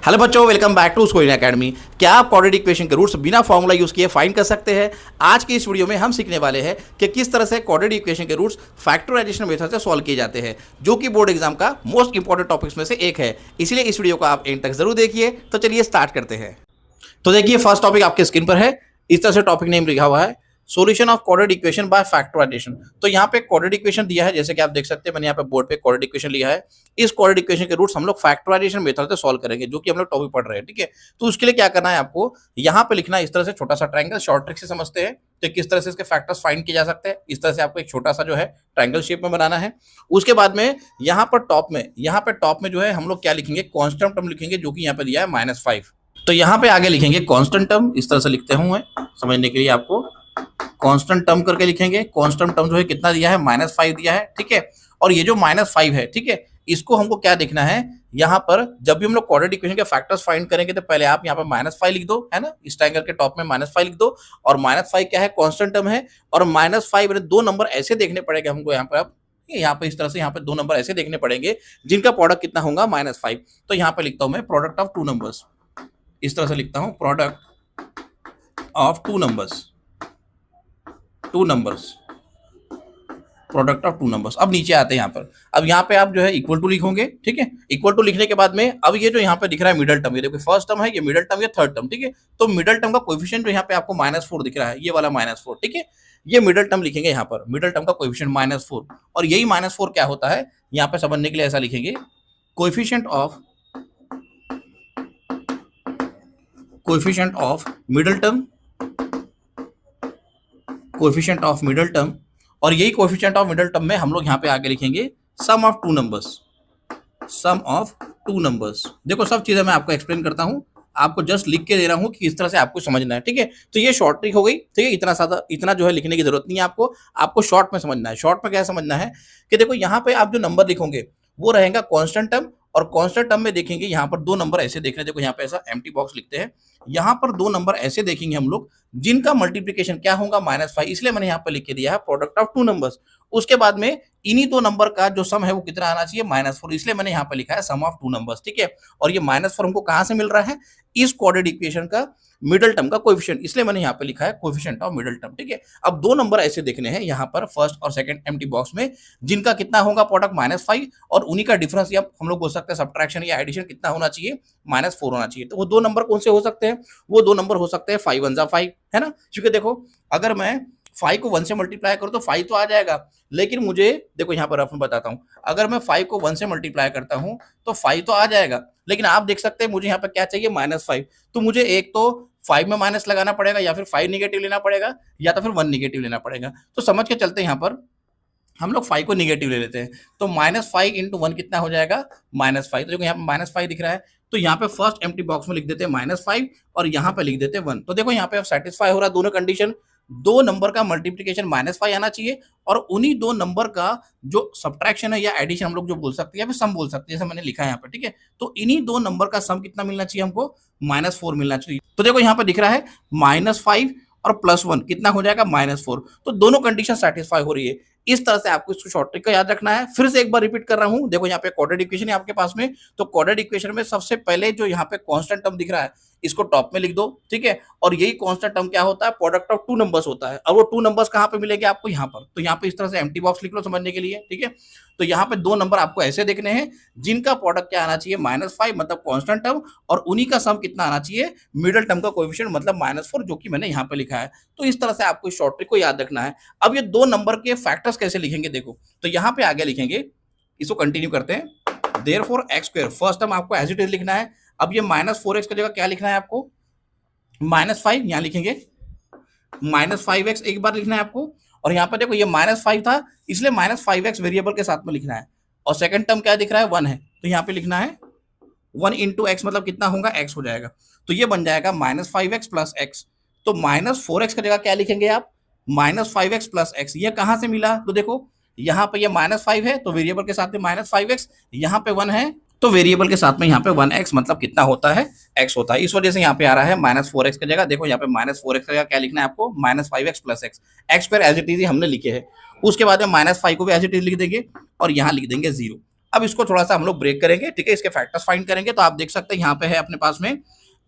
Hello बच्चों, welcome back to school academy. क्या आप क्वाड्रेटिक इक्वेशन के रूट्स बिना फॉर्मूला यूज किए फाइंड कर सकते हैं? आज की इस वीडियो में हम सीखने वाले हैं कि किस तरह से क्वाड्रेटिक इक्वेशन के रूट्स फैक्टराइजेशन मेथड से सॉल्व किए जाते हैं, जो कि बोर्ड एग्जाम का मोस्ट इंपॉर्टेंट टॉपिक्स में से एक है। इसलिए इस वीडियो को आप एंड तक जरूर देखिए। तो चलिए स्टार्ट करते हैं। तो देखिए, फर्स्ट टॉपिक आपके स्क्रीन पर है। इस तरह से टॉपिक नेम लिखा हुआ है, solution of quadratic equation by factorization. तो यहाँ पे क्वाड्रेटिक इक्वेशन दिया है, जैसे कि आप देख सकते हैं, मैंने यहाँ पे बोर्ड पे क्वाड्रेटिक इक्वेशन लिया है। इस क्वाड्रेटिक इक्वेशन के रूट्स हम लोग फैक्टराइजेशन मेथड से सॉल्व करेंगे, जो कि हम लोग टॉपिक पढ़ रहे हैं। ठीक है, तो उसके लिए क्या करना है आपको, यहाँ पे लिखना है इस तरह से छोटा सा ट्रायंगल। शॉर्ट ट्रिक से समझते हैं तो किस तरह से इसके फैक्टर्स फाइंड किए जा सकते हैं। इस तरह से आपको एक छोटा सा जो है ट्रायंगल शेप में बनाना है। उसके बाद में यहाँ पर टॉप में जो है हम लोग क्या लिखेंगे, कांस्टेंट टर्म लिखेंगे, जो कि यहाँ पे दिया है -5। तो यहाँ पे आगे लिखेंगे कांस्टेंट टर्म। इस तरह से लिखते हूँ मैं समझने के लिए, आपको कांस्टेंट टर्म करके लिखेंगे। कांस्टेंट टर्म जो है कितना दिया है, -5 दिया है। ठीक है, और ये जो -5 है, ठीक है, इसको हमको क्या देखना है, यहाँ पर जब भी हम लोग क्वाड्रेटिक इक्वेशन के फैक्टर्स फाइंड करेंगे तो पहले आप यहाँ पर -5 लिख दो, है ना। इस ट्रायंगल के टॉप में -5 लिख दो, और -5 क्या है, कांस्टेंट टर्म है। और -5 दो नंबर ऐसे देखने पड़ेंगे हमको, यहाँ पर आप यहाँ पे इस तरह से यहाँ पे दो नंबर ऐसे देखने पड़ेंगे जिनका प्रोडक्ट कितना होगा, -5। तो यहाँ पे लिखता हूँ मैं प्रोडक्ट ऑफ टू नंबर्स। इस तरह से लिखता हूँ, product of two numbers, product of two numbers. अब नीचे आते हैं यहाँ पर। अब यहाँ पे आप जो है इक्वल टू लिखोगे। ठीक है, इक्वल टू लिखने के बाद में अब ये जो यहाँ पे दिख रहा है मिडल टर्म, ये देखो फर्स्ट टर्म है, ये मिडल टर्म, ये थर्ड टर्म। ठीक है, तो मिडल टर्म का कोएफिशिएंट जो यहाँ पे आपको -4 दिख रहा है, ये वाला -4। ठीक है, ये मिडल टर्म लिखेंगे यहाँ पर, मिडल टर्म का कोएफिशिएंट -4। और यही -4 क्या होता है, यहाँ पे समझने के लिए ऐसा लिखेंगे, coefficient of middle term, coefficient of middle term. और यही कोएफिशिएंट ऑफ मिडल टर्म में हम लोग यहाँ पे आगे लिखेंगे सम ऑफ टू नंबर्स। देखो, सब चीजें मैं आपको एक्सप्लेन करता हूँ, आपको जस्ट लिख के दे रहा हूँ कि इस तरह से आपको समझना है। ठीक है, तो ये शॉर्ट ट्रिक हो गई। ठीक है, इतना जो है लिखने की जरूरत नहीं है आपको शॉर्ट में समझना है। शॉर्ट में क्या समझना है कि देखो, यहाँ पे आप जो नंबर लिखोगे वो रहेगा कांस्टेंट टर्म, और कांस्टेंट टर्म में देखेंगे यहाँ पर दो नंबर ऐसे देख रहे हैं। देखो यहाँ पे ऐसा एम्प्टी बॉक्स लिखते हैं, यहाँ पर दो नंबर ऐसे देखेंगे हम लोग जिनका मल्टीप्लिकेशन क्या होगा, -5। इसलिए मैंने यहाँ पर लिख के दिया है प्रोडक्ट ऑफ टू नंबर्स। उसके बाद में इन्हीं दो नंबर का जो सम है वो कितना आना चाहिए, -4। इसलिए मैंने यहाँ पर लिखा है सम ऑफ टू नंबर्स। ठीक है, और ये -4 हमको कहाँ से मिल रहा है, इस क्वाड्रेटिक इक्वेशन का मिडल टर्म का कोएफिशिएंट, इसलिए मैंने यहाँ पे लिखा है कोएफिशिएंट ऑफ मिडल टर्म। ठीक है, अब दो नंबर ऐसे देखने हैं यहाँ पर फर्स्ट और सेकंड एम्प्टी बॉक्स में, जिनका कितना होगा प्रोडक्ट -5, और उन्हीं का डिफरेंस या हम लोग बोल सकते हैं सब्ट्रैक्शन या एडिशन कितना होना चाहिए, -4 होना चाहिए। तो वो दो नंबर कौन से हो सकते हैं, वो दो नंबर हो सकते हैं 5 1 5, है ना। क्योंकि देखो, अगर मैं 5 को 1 से मल्टीप्लाई करूं तो 5 तो आ जाएगा, लेकिन मुझे देखो यहाँ पर रफ में बताता हूं, अगर मैं 5 को 1 से मल्टीप्लाई करता हूं तो 5 तो आ जाएगा, लेकिन आप देख सकते हैं मुझे यहाँ पर क्या चाहिए, -5। तो मुझे एक तो 5 में माइनस लगाना पड़ेगा, या फिर 5 नेगेटिव लेना पड़ेगा, या तो फिर 1 नेगेटिव लेना पड़ेगा। तो समझ के चलते हैं, यहाँ पर हम लोग 5 को नेगेटिव ले लेते हैं। तो -5 इंटू 1 कितना हो जाएगा, -5। तो देखो यहाँ पे -5 दिख रहा है, तो यहाँ पे फर्स्ट एम्प्टी बॉक्स में लिख देते हैं -5, और यहाँ पे लिख देते हैं 1। तो देखो यहाँ पे अब सेटिस्फाई हो रहा है दोनों कंडीशन। दो नंबर का मल्टीप्लिकेशन -5 आना चाहिए, और उन्हीं दो नंबर का जो सब्ट्रैक्शन है या एडिशन हम लोग जो बोल सकते हैं, या फिर सम बोल सकते हैं, जैसे मैंने लिखा है यहाँ पे। ठीक है, तो इन्हीं दो नंबर का सम कितना मिलना चाहिए हमको, -4 मिलना चाहिए। तो देखो यहाँ पे दिख रहा है -5 और +1 कितना हो जाएगा, -4। तो दोनों कंडीशन सेटिस्फाई हो रही है। इस तरह से आपको इसको शॉर्ट ट्रिक का याद रखना है। फिर से एक बार रिपीट कर रहा हूं, देखो यहाँ पे क्वाड्रेटिक इक्वेशन है आपके पास में, तो क्वाड्रेटिक इक्वेशन में सबसे पहले जो यहाँ पे कांस्टेंट टर्म दिख रहा है, इसको टॉप में लिख दो। ठीक है, और यही कांस्टेंट टर्म क्या होता है, प्रोडक्ट ऑफ टू नंबर्स होता है। और वो टू नंबर्स कहाँ पे मिलेंगे आपको, यहाँ पर। तो यहाँ पे इस तरह से एम्प्टी बॉक्स लिख लो समझने के लिए। ठीक है, तो यहाँ पे दो नंबर आपको ऐसे देखने हैं जिनका प्रोडक्ट क्या आना चाहिए, -5 मतलब कांस्टेंट टर्म, और उन्हीं का सम कितना आना चाहिए, मिडल टर्म का कोएफिशिएंट मतलब -4, जो कि मैंने यहाँ पे लिखा है। तो इस तरह से आपको इस शॉर्ट ट्रिक को याद रखना है। अब ये दो नंबर के फैक्टर्स कैसे लिखेंगे, देखो, तो यहाँ पे आगे लिखेंगे, इसको कंटिन्यू करते हैं। देयरफॉर x², फर्स्ट टर्म आपको एज इट इज लिखना है। अब ये -4x की जगह क्या लिखना है आपको, -5 यहाँ लिखेंगे, -5x एक बार लिखना है आपको। और यहाँ पर देखो ये -5 था, इसलिए -5x वेरिएबल के साथ में लिखना है। और सेकंड टर्म क्या दिख रहा है, 1 है, तो यहाँ पे लिखना है 1 इंटू एक्स, मतलब कितना होगा, x हो जाएगा। तो ये बन जाएगा -5x प्लस x। तो -4x की जगह क्या लिखेंगे आप, -5x प्लस x। ये कहाँ से मिला, तो देखो यहाँ पे ये -5 है, तो वेरिएबल के साथ में -5x, यहाँ पे 1 है, तो वेरिएबल के साथ में यहाँ पे 1x, मतलब कितना होता है, x होता है। इस वजह से यहाँ पे आ रहा है -4x की जगह। देखो यहाँ पे -4x की जगह क्या लिखना है आपको, -5x plus x। x² as it is हमने लिखे हैं। उसके बाद में -5 को भी एज इट इज लिख देंगे, और यहाँ लिख देंगे 0। अब इसको थोड़ा सा हम लोग ब्रेक करेंगे, ठीक है, इसके फैक्टर्स फाइंड करेंगे। तो आप देख सकते हैं यहाँ पे है अपने पास में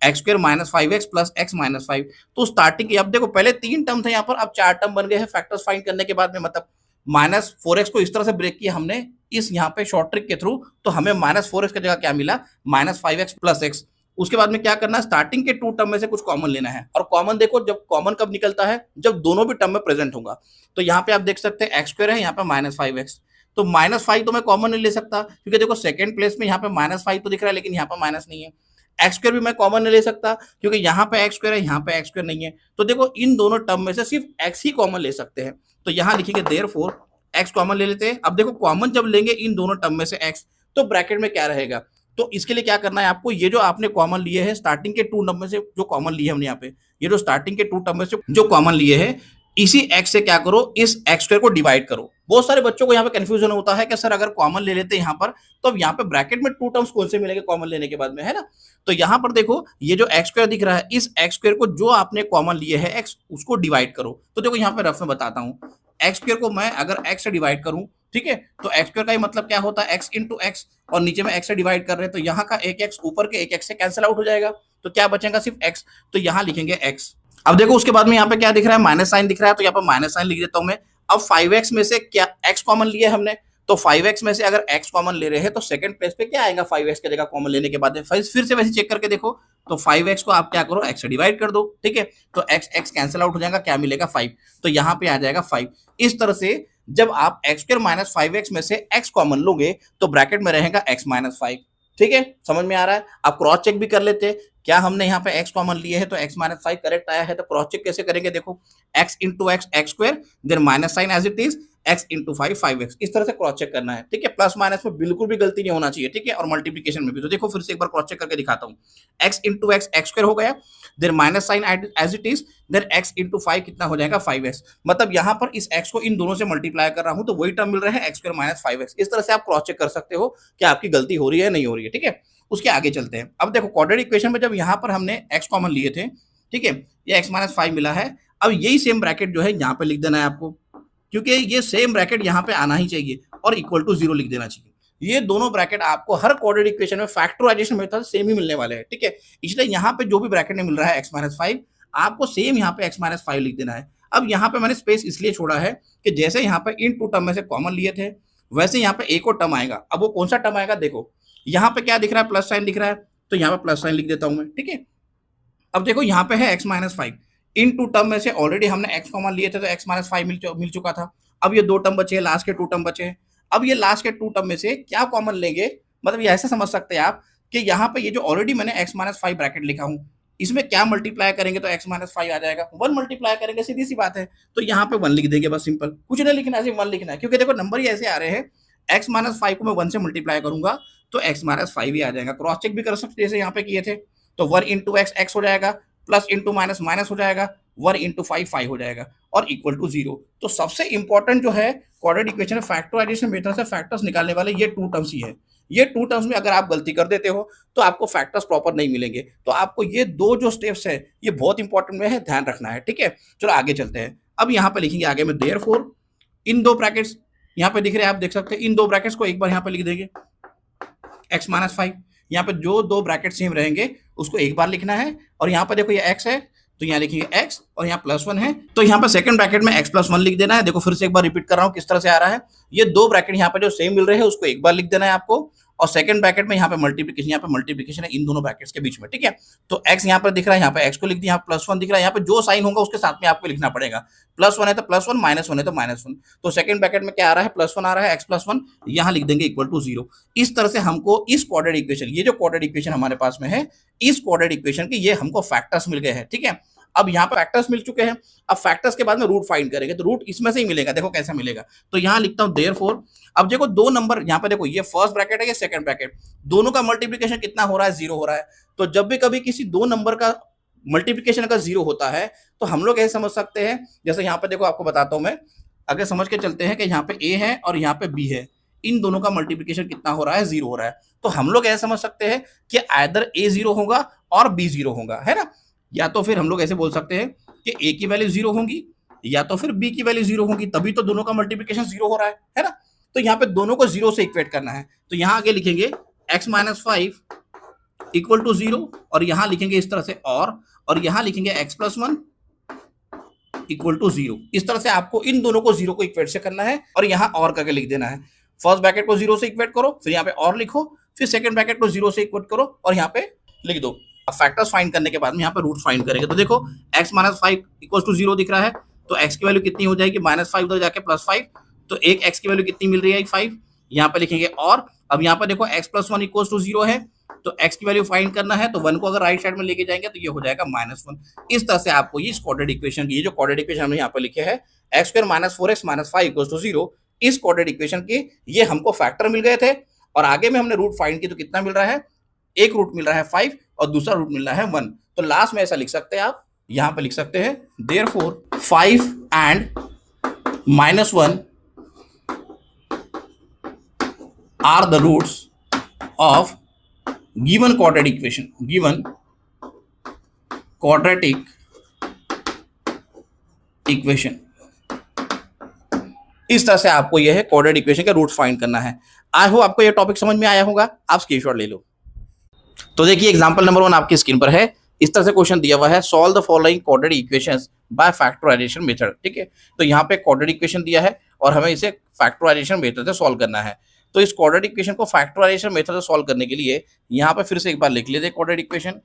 x square minus 5x plus x minus 5। तो स्टार्टिंग की अब देखो पहले 3 टर्म थे यहाँ पर, अब 4 टर्म बन गए हैं फैक्टर्स फाइंड करने के बाद में, मतलब माइनस 4x को इस तरह से ब्रेक किया हमने इस यहाँ पे शॉर्ट ट्रिक के थ्रू, तो हमें माइनस 4x की जगह क्या मिला, माइनस 5x प्लस एक्स। उसके बाद में क्या करना है, स्टार्टिंग के 2 टर्म में से कुछ कॉमन लेना है, और कॉमन देखो जब कॉमन कब निकलता है, जब दोनों भी टर्म में प्रेजेंट होगा। तो यहाँ पे आप देख सकते हैं एक्स स्क्वायर है, यहाँ पे माइनस 5x, तो माइनस 5 तो मैं कॉमन नहीं ले सकता क्योंकि देखो सेकंड प्लेस में यहाँ पे माइनस 5 तो दिख रहा है लेकिन यहाँ पे माइनस नहीं है। एक्स स्क्वायर भी मैं कॉमन नहीं ले सकता क्योंकि यहाँ पे एक्स स्क्वायर है, यहाँ पे एक्स स्क्वायर नहीं है। तो देखो इन दोनों टर्म में से सिर्फ एक्स ही कॉमन ले सकते हैं, तो यहाँ लिखेंगे देयरफॉर एक्स कॉमन ले लेते हैं। अब देखो कॉमन जब लेंगे इन दोनों टर्म में से एक्स, तो ब्रैकेट में क्या रहेगा, तो इसके लिए क्या करना है आपको, ये जो आपने कॉमन लिए हैं स्टार्टिंग के 2 टर्म में से जो कॉमन लिए हमने यहाँ पे, ये जो स्टार्टिंग के 2 टर्म में से जो कॉमन लिए हैं, इसी एक्स से क्या करो, इस एक्स स्क्वायर को डिवाइड करो। बहुत सारे बच्चों को यहाँ पे कंफ्यूजन होता है कि सर अगर कॉमन ले लेते हैं यहाँ पर, तो अब यहाँ पे ब्रैकेट में 2 टर्म्स कौन से मिलेंगे कॉमन लेने के बाद में, है ना। तो यहाँ पर देखो ये जो एक्स स्क्वायर दिख रहा है, इस एक्स स्क्वायर को जो आपने कॉमन लिए है एक्स, उसको डिवाइड करो। तो देखो यहाँ पे रफ में बताता हूँ, एक्स स्क्वायर को मैं अगर एक्स से डिवाइड करूं, ठीक है, तो एक्स स्क्वायर का ही मतलब क्या होता है, एक्स इंटू एक्स, और नीचे में एक्स से डिवाइड कर रहे हैं, तो यहाँ का एक एक्स ऊपर के एक एक्स से कैंसिल आउट हो जाएगा, तो क्या बचेगा, सिर्फ एक्स। तो यहाँ लिखेंगे एक्स। अब देखो उसके बाद में यहाँ पे क्या दिख रहा है, माइनस साइन दिख रहा है, तो यहाँ पर माइनस साइन लिख देता हूं मैं। अब 5x में से क्या एक्स कॉमन लिया है हमने, तो 5x में से अगर x कॉमन ले रहे हैं तो सेकंड प्लेस पे क्या आएगा, 5x की जगह कॉमन लेने के बाद फिर से वैसे चेक करके देखो, तो 5x को आप क्या करो, x से डिवाइड कर दो, ठीक है, तो x कैंसिल आउट हो जाएगा, क्या मिलेगा 5, तो यहाँ पे आ जाएगा 5। इस तरह से जब आप एक्स स्क्वायर माइनस 5x में से x कॉमन लोगे तो ब्रैकेट में रहेगा x माइनस 5। ठीक है, समझ में आ रहा है। आप क्रॉस चेक भी कर लेते हैं, क्या हमने यहाँ पे x कॉमन लिए है तो x माइनस 5 करेक्ट आया है, तो क्रॉस चेक कैसे करेंगे, देखो x into x x square, then minus sign as it is, x into 5x, इस तरह से क्रॉस चेक करना है, ठीक है। प्लस माइनस में बिल्कुल भी गलती नहीं होना चाहिए, ठीक है, और मल्टीप्लीकेशन में भी। तो देखो फिर से एक बार क्रॉस चेक करके दिखाता हूँ, x into x x square हो गया, then minus sign as it is, then x into 5 कितना हो जाएगा 5x। मतलब यहाँ पर इस x को इन दोनों से मल्टीप्लाई कर रहा हूँ तो वही टर्म मिल रहा है x स्क्वायर माइनस 5x। इस तरह से आप क्रॉस चेक कर सकते हो कि आपकी गलती हो रही है नहीं हो रही है, ठीक है। उसके आगे चलते हैं। अब देखो क्वाड्रेटिक इक्वेशन में जब यहाँ पर हमने x कॉमन लिए थे, ठीक है, ये x माइनस 5 मिला है, अब यही सेम ब्रैकेट जो है यहाँ पे लिख देना है आपको, क्योंकि ये सेम ब्रैकेट यहाँ पे आना ही चाहिए, और इक्वल टू 0 लिख देना चाहिए। ये दोनों ब्रैकेट आपको हर क्वाड्रेटिक इक्वेशन में फैक्टराइजेशन मेथड सेम ही मिलने वाले हैं, ठीक है। इसलिए यहाँ पे जो भी ब्रैकेट में मिल रहा है x माइनस 5, आपको सेम यहाँ पे x माइनस 5 लिख देना है। अब यहाँ पे मैंने स्पेस इसलिए छोड़ा है कि जैसे यहाँ पे इन 2 टर्म में से कॉमन लिए थे, वैसे यहाँ पे एक और टर्म आएगा। अब वो कौन सा टर्म आएगा, देखो यहाँ पे क्या दिख रहा है, प्लस साइन दिख रहा है, तो यहाँ पे प्लस साइन लिख देता हूं मैं, ठीक है। अब देखो यहाँ पे है x माइनस 5, इन 2 टर्म में से ऑलरेडी हमने x कॉमन लिए थे तो x माइनस 5 मिल चुका था। अब ये 2 टर्म बचे हैं, लास्ट के 2 टर्म बचे हैं। अब ये लास्ट के 2 टर्म में से क्या कॉमन लेंगे, मतलब ये ऐसे समझ सकते हैं आप कि यहाँ पे ये जो ऑलरेडी मैंने x माइनस 5 ब्रैकेट लिखा हूँ, इसमें क्या मल्टीप्लाई करेंगे तो x माइनस 5 आ जाएगा, 1 मल्टीप्लाई करेंगे, सीधी सी बात है। तो यहाँ पे 1 लिख देंगे, बस सिंपल, कुछ नहीं लिखना है, सिर्फ 1 लिखना है, क्योंकि देखो नंबर ही ऐसे आ रहे हैं, x माइनस 5 को मैं 1 से मल्टीप्लाई करूंगा तो x माइनस 5 ही आ जाएगा। क्रॉस चेक भी कर सकते जैसे यहाँ पे किए थे, तो 1 इंटू एक्स एक्स हो जाएगा, प्लस इंटू माइनस माइनस हो जाएगा, 1 इंटू 5 5 हो जाएगा, और इक्वल टू 0। तो सबसे इंपॉर्टेंट जो है क्वाड्रेटिक इक्वेशन फैक्टराइजेशन मेथड से फैक्टर्स निकालने वाले ये 2 टर्म्स ही है। ये 2 टर्म्स में अगर आप गलती कर देते हो तो आपको फैक्टर्स प्रॉपर नहीं मिलेंगे। तो आपको ये 2 जो स्टेप्स है ये बहुत इंपॉर्टेंट में है, ध्यान रखना है, ठीक है। चलो आगे चलते हैं। अब यहाँ पे लिखेंगे आगे में देयरफॉर, इन 2 ब्रैकेट्स यहाँ पे दिख रहे हैं, आप देख सकते हैं, इन 2 ब्रैकेट्स को एक बार यहाँ पे लिख देंगे, x माइनस 5, यहाँ पे जो 2 ब्रैकेट सेम रहेंगे उसको एक बार लिखना है, और यहाँ पे देखो ये x है तो यहाँ लिखेंगे x, और यहाँ प्लस 1 है तो यहाँ पे सेकंड ब्रैकेट में x प्लस 1 लिख देना है। देखो फिर से एक बार रिपीट कर रहा हूँ किस तरह से आ रहा है, ये 2 ब्रैकेट यहाँ पे जो सेम मिल रहे हैं उसको एक बार लिख देना है आपको, और सेकंड ब्रैकेट में यहाँ पे मल्टीप्लीकेशन है इन दोनों ब्रैकेट्स के बीच में, ठीक है। तो x यहाँ पर दिख रहा है, यहाँ पे x को लिख दिया, यहाँ प्लस 1 दिख रहा है, यहाँ पे जो साइन होगा उसके साथ में आपको लिखना पड़ेगा, प्लस 1 है तो प्लस 1, माइनस 1 है तो माइनस 1। तो सेकंड ब्रैकेट में क्या आ रहा है, प्लस 1 आ रहा है, x प्लस 1, यहाँ लिख देंगे इक्वल टू 0। इस तरह से हमको इस क्वाड्रेटिक इक्वेशन, ये जो क्वाड्रेटिक इक्वेशन हमारे पास में है, इस क्वाड्रेटिक इक्वेशन के ये हमको फैक्टर्स मिल गए हैं, ठीक है। अब यहाँ पे फैक्टर्स मिल चुके हैं, अब फैक्टर्स के बाद में रूट फाइंड करेंगे, तो रूट इसमें से ही मिलेगा। देखो कैसे मिलेगा, तो यहाँ लिखता हूँ देयरफॉर। अब देखो 2 नंबर यहाँ पे, देखो ये फर्स्ट ब्रैकेट है, ये सेकंड ब्रैकेट, दोनों का मल्टीप्लीकेशन कितना हो रहा है, 0 हो रहा है। तो जब भी कभी किसी 2 नंबर का मल्टीप्लीकेशन अगर 0 होता है तो हम लोग ऐसे समझ सकते हैं, जैसे यहाँ पे देखो आपको बताता हूँ मैं, अगर समझ के चलते हैं कि यहाँ पे a है और यहाँ पे b है, इन दोनों का मल्टीप्लीकेशन कितना हो रहा है, 0 हो रहा है। तो हम लोग ऐसे समझ सकते हैं कि आइदर a 0 होगा और b 0 होगा, है ना। या तो फिर हम लोग ऐसे बोल सकते हैं कि a की वैल्यू 0 होगी या तो फिर b की वैल्यू 0 होगी, तभी तो दोनों का मल्टीप्लीकेशन 0 हो रहा है ना। तो यहाँ पे दोनों को 0 से इक्वेट करना है। तो यहाँ आगे लिखेंगे x माइनस 5 इक्वल टू 0 और यहाँ लिखेंगे इस तरह से और यहाँ लिखेंगे x प्लस 1 इक्वल टू 0। इस तरह से आपको इन दोनों को 0 को इक्वेट से करना है और यहाँ और करके लिख देना है। फर्स्ट ब्रैकेट को 0 से इक्वेट करो, फिर यहाँ पे और लिखो, फिर सेकंड ब्रैकेट को 0 से इक्वेट करो और यहाँ पे लिख दो। अब फैक्टर्स फाइंड करने के बाद में यहाँ पे रूट फाइंड करेंगे। तो देखो x माइनस 5 इक्वल टू 0 दिख रहा है, तो x की वैल्यू कितनी हो जाएगी, -5 उधर जाके +5, तो एक x की वैल्यू कितनी मिल रही है, 5। यहाँ पे लिखेंगे और अब यहाँ पे देखो x प्लस 1 इक्वल टू 0 है, तो x की वैल्यू फाइंड करना है, तो 1 को अगर राइट साइड में लेके जाएंगे तो ये हो जाएगा -1। इस तरह से आपको ये क्वाड्रेटिक इक्वेशन की, ये जो क्वाड्रेटिक इक्वेशन हमने यहाँ पे लिखे है x² - 4x - 5 इक्वल टू 0, इस क्वाड्रेटिक इक्वेशन के ये हमको फैक्टर मिल गए थे और आगे में हमने रूट फाइंड की, तो कितना मिल रहा है, एक रूट मिल रहा है 5 और दूसरा रूट मिल रहा है 1। तो लास्ट में ऐसा लिख सकते हैं, आप यहाँ पे लिख सकते हैं therefore 5 and -1 are the roots of given quadratic equation, given quadratic equation। इस तरह से आपको यह है क्वाड्रेटिक इक्वेशन का रूट फाइंड करना है। आई होप आपको यह टॉपिक समझ में आया होगा, आप स्क्रीनशॉट ले लो। तो देखिए एग्जांपल नंबर 1 आपकी स्क्रीन पर है। इस तरह से क्वेश्चन दिया हुआ है, solve the following quadratic equations by factorization method. ठीक है, तो यहाँ पे क्वाड्रेटिक इक्वेशन दिया है और हमें इसे फैक्टराइजेशन मेथड से सॉल्व करना है। तो इस क्वाड्रेटिक इक्वेशन को फैक्टराइजेशन मेथड से सॉल्व करने के लिए यहाँ पे फिर से एक बार लिख लेते हैं quadratic equation,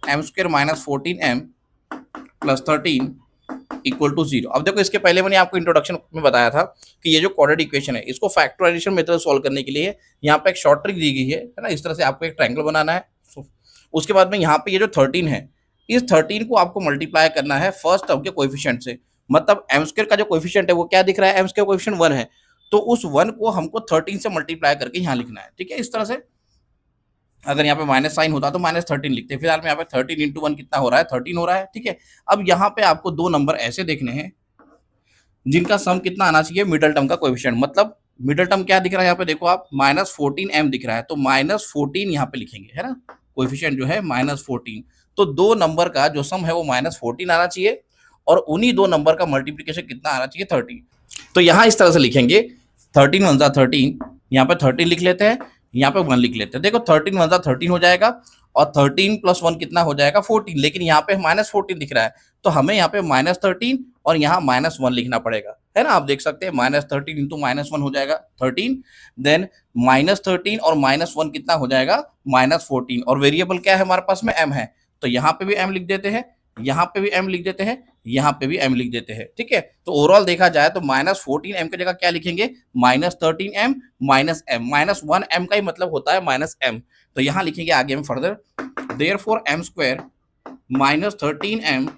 m² - 14m + 13 equal to 0। अब देखो इसके पहले मैंने आपको इंट्रोडक्शन में बताया था कि ये जो क्वाड्रेटिक इक्वेशन है इसको फैक्टराइजेशन मेथड से सॉल्व करने के लिए यहाँ पे एक शॉर्ट ट्रिक दी गई है ना। इस तरह से आपको एक ट्रायंगल बनाना है, उसके बाद में यहाँ पे ये जो 13 है, इस 13 को आपको मल्टीप्लाई करना है फर्स्ट टर्म के कोएफिशिएंट से। मतलब m² का जो कोएफिशिएंट है वो क्या दिख रहा है, m² कोएफिशिएंट 1 है, तो उस 1 को हमको 13 से मल्टीप्लाई करके यहाँ लिखना है। ठीक है, इस तरह से अगर यहाँ पे माइनस साइन होता तो -13 लिखते हैं। फिलहाल में यहाँ पे 13 × 1 कितना हो रहा है, 13 हो रहा है। ठीक है, अब यहाँ पे आपको दो नंबर ऐसे देखने हैं जिनका सम कितना आना चाहिए, मिडल टर्म का कोएफिशिएंट। मतलब मिडल टर्म क्या दिख रहा है यहाँ पे, देखो आप -14m दिख रहा है, तो -14 यहाँ पे लिखेंगे, है ना, कोएफिशिएंट जो है -14। तो दो नंबर का जो सम है वो -14 आना चाहिए और उन्हीं दो नंबर का मल्टीप्लीकेशन कितना आना चाहिए, 13। तो यहाँ इस तरह से लिखेंगे 13 × 1 = 13, यहाँ पे 13 लिख लेते हैं, यहाँ पे 1 लिख लेते हैं। देखो 13 × 1 = 13 हो जाएगा और 13 + 1 कितना हो जाएगा, 14। लेकिन यहाँ पे -14 दिख रहा है, तो हमें यहाँ पे -13 और यहाँ -1 लिखना पड़ेगा, है ना। आप देख सकते हैं -13 × -1 हो जाएगा 13, देन -13 और -1 कितना हो जाएगा, -14। और वेरिएबल क्या है हमारे पास में, m है, तो यहाँ पे भी m लिख देते हैं, यहाँ पे भी m लिख देते हैं, यहाँ पे भी m लिख देते हैं। ठीक है, तो ओवरऑल देखा जाए तो -14m की जगह क्या लिखेंगे, -13m -m, -1m का ही मतलब होता है -m। तो यहाँ लिखेंगे आगे में further, therefore m² - 13m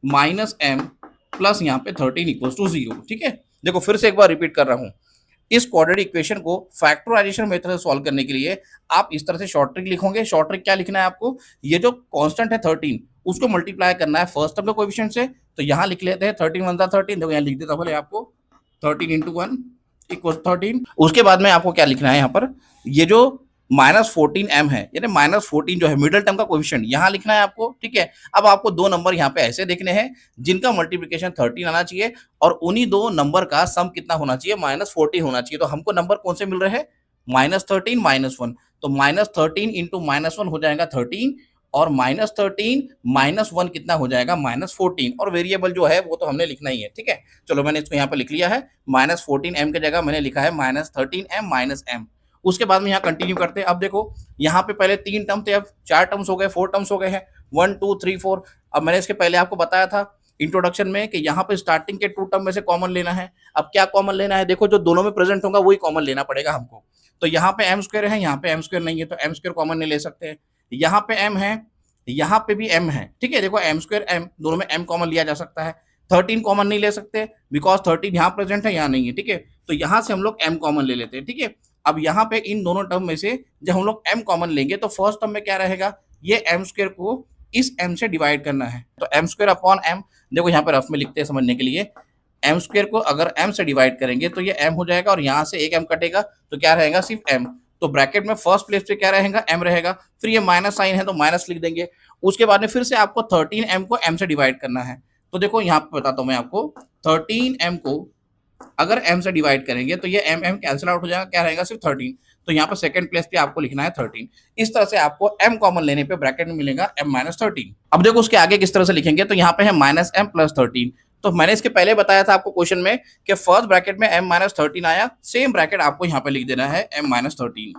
-m plus यहाँ पे 13 = 0। ठीक है, देखो फिर से एक बार रिपीट कर रहा हूँ, इस क्वाड्रेटिक इक्वेशन को फैक्टराइजेशन मेथड से सॉल्व करने के लिए आप इस तरह से शॉर्ट ट्रिक लिखोगे। शॉर्ट ट्रिक क्या लिखना है आपको, ये जो कांस्टेंट है 13 उसको मल्टीप्लाई करना है फर्स्ट टर्म के कोएफिशिएंट से। तो यहाँ लिख लेते हैं 13 × 1 = 13, देखो यहाँ लिख देता भले आपको 13 × 1 = 13। उसके बाद में आपको क्या लिखना है, यहाँ पर ये जो -14m है, यानी -14 जो है मिडिल टर्म का कोएफिशिएंट, यहाँ लिखना है आपको। ठीक है, अब आपको दो नंबर यहाँ पे ऐसे देखने हैं जिनका मल्टीप्लिकेशन 13 आना चाहिए और उन्हीं दो नंबर का सम कितना होना चाहिए, -14 होना चाहिए। तो हमको नंबर कौन से मिल रहे हैं, -13 -1, तो -13 × -1 हो जाएगा 13 और -13 -1 कितना हो जाएगा, -14। और वेरिएबल जो है वो तो हमने लिखना ही है। ठीक है, चलो मैंने इसको यहाँ पे लिख लिया है, -14m की जगह मैंने लिखा है -13m -m। उसके बाद में यहाँ कंटिन्यू करते हैं। अब देखो यहाँ पे पहले 3 टर्म थे, अब 4 टर्म्स हो गए, 4 टर्म्स हो गए हैं, 1 2 3 4। अब मैंने इसके पहले आपको बताया था इंट्रोडक्शन में कि यहाँ पे स्टार्टिंग के 2 टर्म में से कॉमन लेना है। अब क्या कॉमन लेना है, देखो जो दोनों में प्रेजेंट होगा वही कॉमन लेना पड़ेगा हमको। तो यहाँ पे m² है, यहाँ पे m² नहीं है, तो m² कॉमन नहीं ले सकते हैं। यहाँ पे m है, यहाँ पे भी m है। ठीक है, देखो m² m दोनों में m कॉमन लिया जा सकता है। 13 कॉमन नहीं ले सकते बिकॉज 13 यहाँ प्रेजेंट है, यहाँ नहीं है। ठीक है, तो यहाँ से हम लोग m कॉमन ले लेते हैं। ठीक है, अब यहाँ पे इन दोनों टर्म में से जब हम लोग m कॉमन लेंगे तो फर्स्ट टर्म में क्या रहेगा, ये m² को इस m से डिवाइड करना है। तो m² अपॉन m, देखो यहाँ पे रफ में लिखते हैं समझने के लिए, m² को अगर m से डिवाइड करेंगे तो ये m हो जाएगा और यहाँ से एक m कटेगा तो क्या रहेगा, सिर्फ m। तो ब्रैकेट में फर्स्ट प्लेस पे क्या रहेगा, m रहेगा। फिर ये माइनस साइन है तो माइनस लिख देंगे। उसके बाद में फिर से आपको 13m को m से डिवाइड करना है। तो देखो यहाँ पे बताता हूँ मैं आपको, 13m को अगर m से डिवाइड करेंगे तो ये m कैंसिल आउट हो जाएगा, क्या रहेगा सिर्फ 13। तो यहाँ पर सेकंड प्लेस पे आपको लिखना है 13। इस तरह से आपको m कॉमन लेने पे ब्रैकेट में मिलेगा m-13। अब देखो उसके आगे किस तरह से लिखेंगे, तो यहाँ पे है -m+13। तो मैंने इसके पहले बताया था आपको क्वेश्चन में कि फर्स्ट ब्रैकेट में m-13 आया, सेम ब्रैकेट आपको यहाँ पे लिख देना है m-13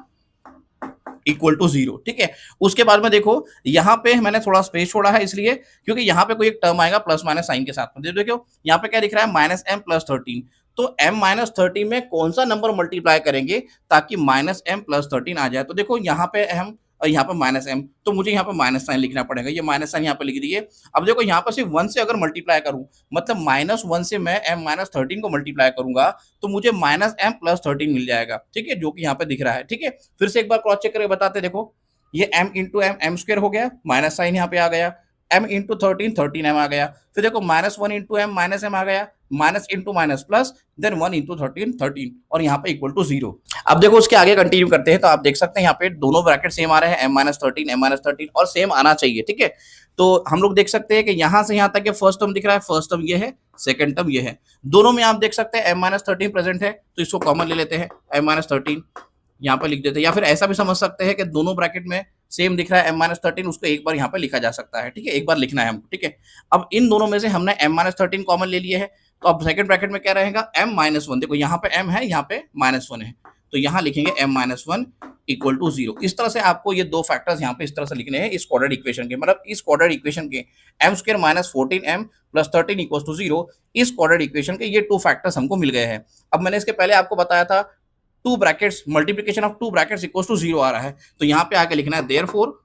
इक्वल टू 0। ठीक है, उसके बाद में देखो यहाँ पे मैंने थोड़ा स्पेस छोड़ा है, इसलिए क्योंकि यहाँ पे कोई एक टर्म आएगा प्लस माइनस साइन के साथ में। देखो यहाँ पे क्या दिख रहा है -m+13। तो m-13 में कौन सा नंबर मल्टीप्लाई करेंगे ताकि -m+13 आ जाए। तो देखो यहाँ पे m और यहाँ पे -m, तो मुझे यहाँ पे माइनस साइन लिखना पड़ेगा। ये माइनस साइन यहाँ पे लिख दिए। अब देखो यहाँ पर सिर्फ 1 से अगर मल्टीप्लाई करूं, मतलब -1 से मैं m-13 को मल्टीप्लाई करूंगा तो मुझे -m+13 मिल जाएगा। ठीक है, जो कि यहाँ पे दिख रहा है। ठीक है, फिर से एक बार क्रॉस चेक करके बताते। देखो ये m इंटू m स्क्वायर हो गया, माइनस साइन यहाँ पे आ गया, m इंटू 13m आ गया। फिर देखो -1 इंटू m -m आ गया, minus into minus plus, then 1 into 13 और यहाँ पे इक्वल टू 0। अब देखो उसके आगे कंटिन्यू करते हैं, तो आप देख सकते हैं यहाँ पे दोनों ब्रैकेट सेम आ रहे हैं, m-13 और सेम आना चाहिए। ठीक है, तो हम लोग देख सकते हैं कि यहाँ से यहाँ तक ये फर्स्ट टर्म दिख रहा है, फर्स्ट टर्म ये है, सेकंड टर्म ये है, दोनों में आप देख सकते हैं m-13 प्रेजेंट है, तो इसको कॉमन ले लेते हैं, m-13 यहाँ पे लिख देते हैं। या फिर ऐसा भी समझ सकते हैं कि दोनों ब्रैकेट में सेम दिख रहा है m-13, उसको एक बार यहाँ पे लिखा जा सकता है। ठीक है, एक बार लिखना है हमको। ठीक है, अब इन दोनों में से हमने m-13 कॉमन ले लिए है, तो अब सेकंड ब्रैकेट में क्या रहेगा m-1। देखो यहाँ पे m है, यहाँ पे -1 है, तो यहाँ लिखेंगे m-1 इक्वल टू 0। इस तरह से आपको ये दो फैक्टर्स यहाँ पे इस तरह से लिखने हैं इस क्वाड्रेटिक इक्वेशन के, मतलब इस क्वाड्रेटिक इक्वेशन के m² - 14m + 13 इक्वल टू 0, इस क्वाड्रेटिक इक्वेशन के ये टू फैक्टर्स हमको मिल गए हैं। अब मैंने इसके पहले आपको बताया था two brackets multiplication of two brackets equal to 0 आ रहा है, तो यहाँ पे आके लिखना है देयरफॉर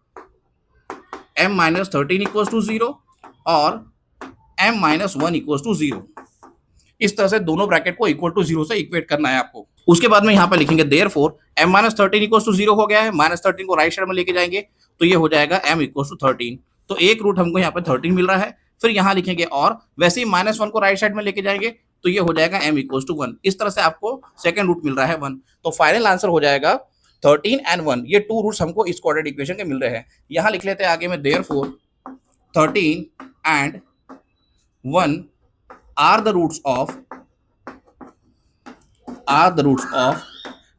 m-13 इक्वल टू 0 और m-1 इक्वल टू 0। इस तरह से दोनों ब्रैकेट को इक्वल टू 0 से इक्वेट करना है आपको। उसके बाद में यहाँ पे लिखेंगे देयरफॉर m-13 इक्वल टू 0 हो गया है, -13 को राइट साइड में लेके जाएंगे तो ये हो जाएगा m इक्वल टू 13। तो एक रूट हमको यहाँ पे 13 मिल रहा है। फिर यहाँ लिखेंगे और वैसे ही -1 को राइट साइड में लेके जाएंगे तो ये हो जाएगा m इक्वल टू 1। इस तरह से आपको सेकंड रूट मिल रहा है 1। तो फाइनल आंसर हो जाएगा 13 and 1। ये टू रूट्स हमको इस क्वाड्रेटिक इक्वेशन के मिल रहे हैं। यहाँ लिख लेते हैं आगे में therefore 13 and 1 are the roots of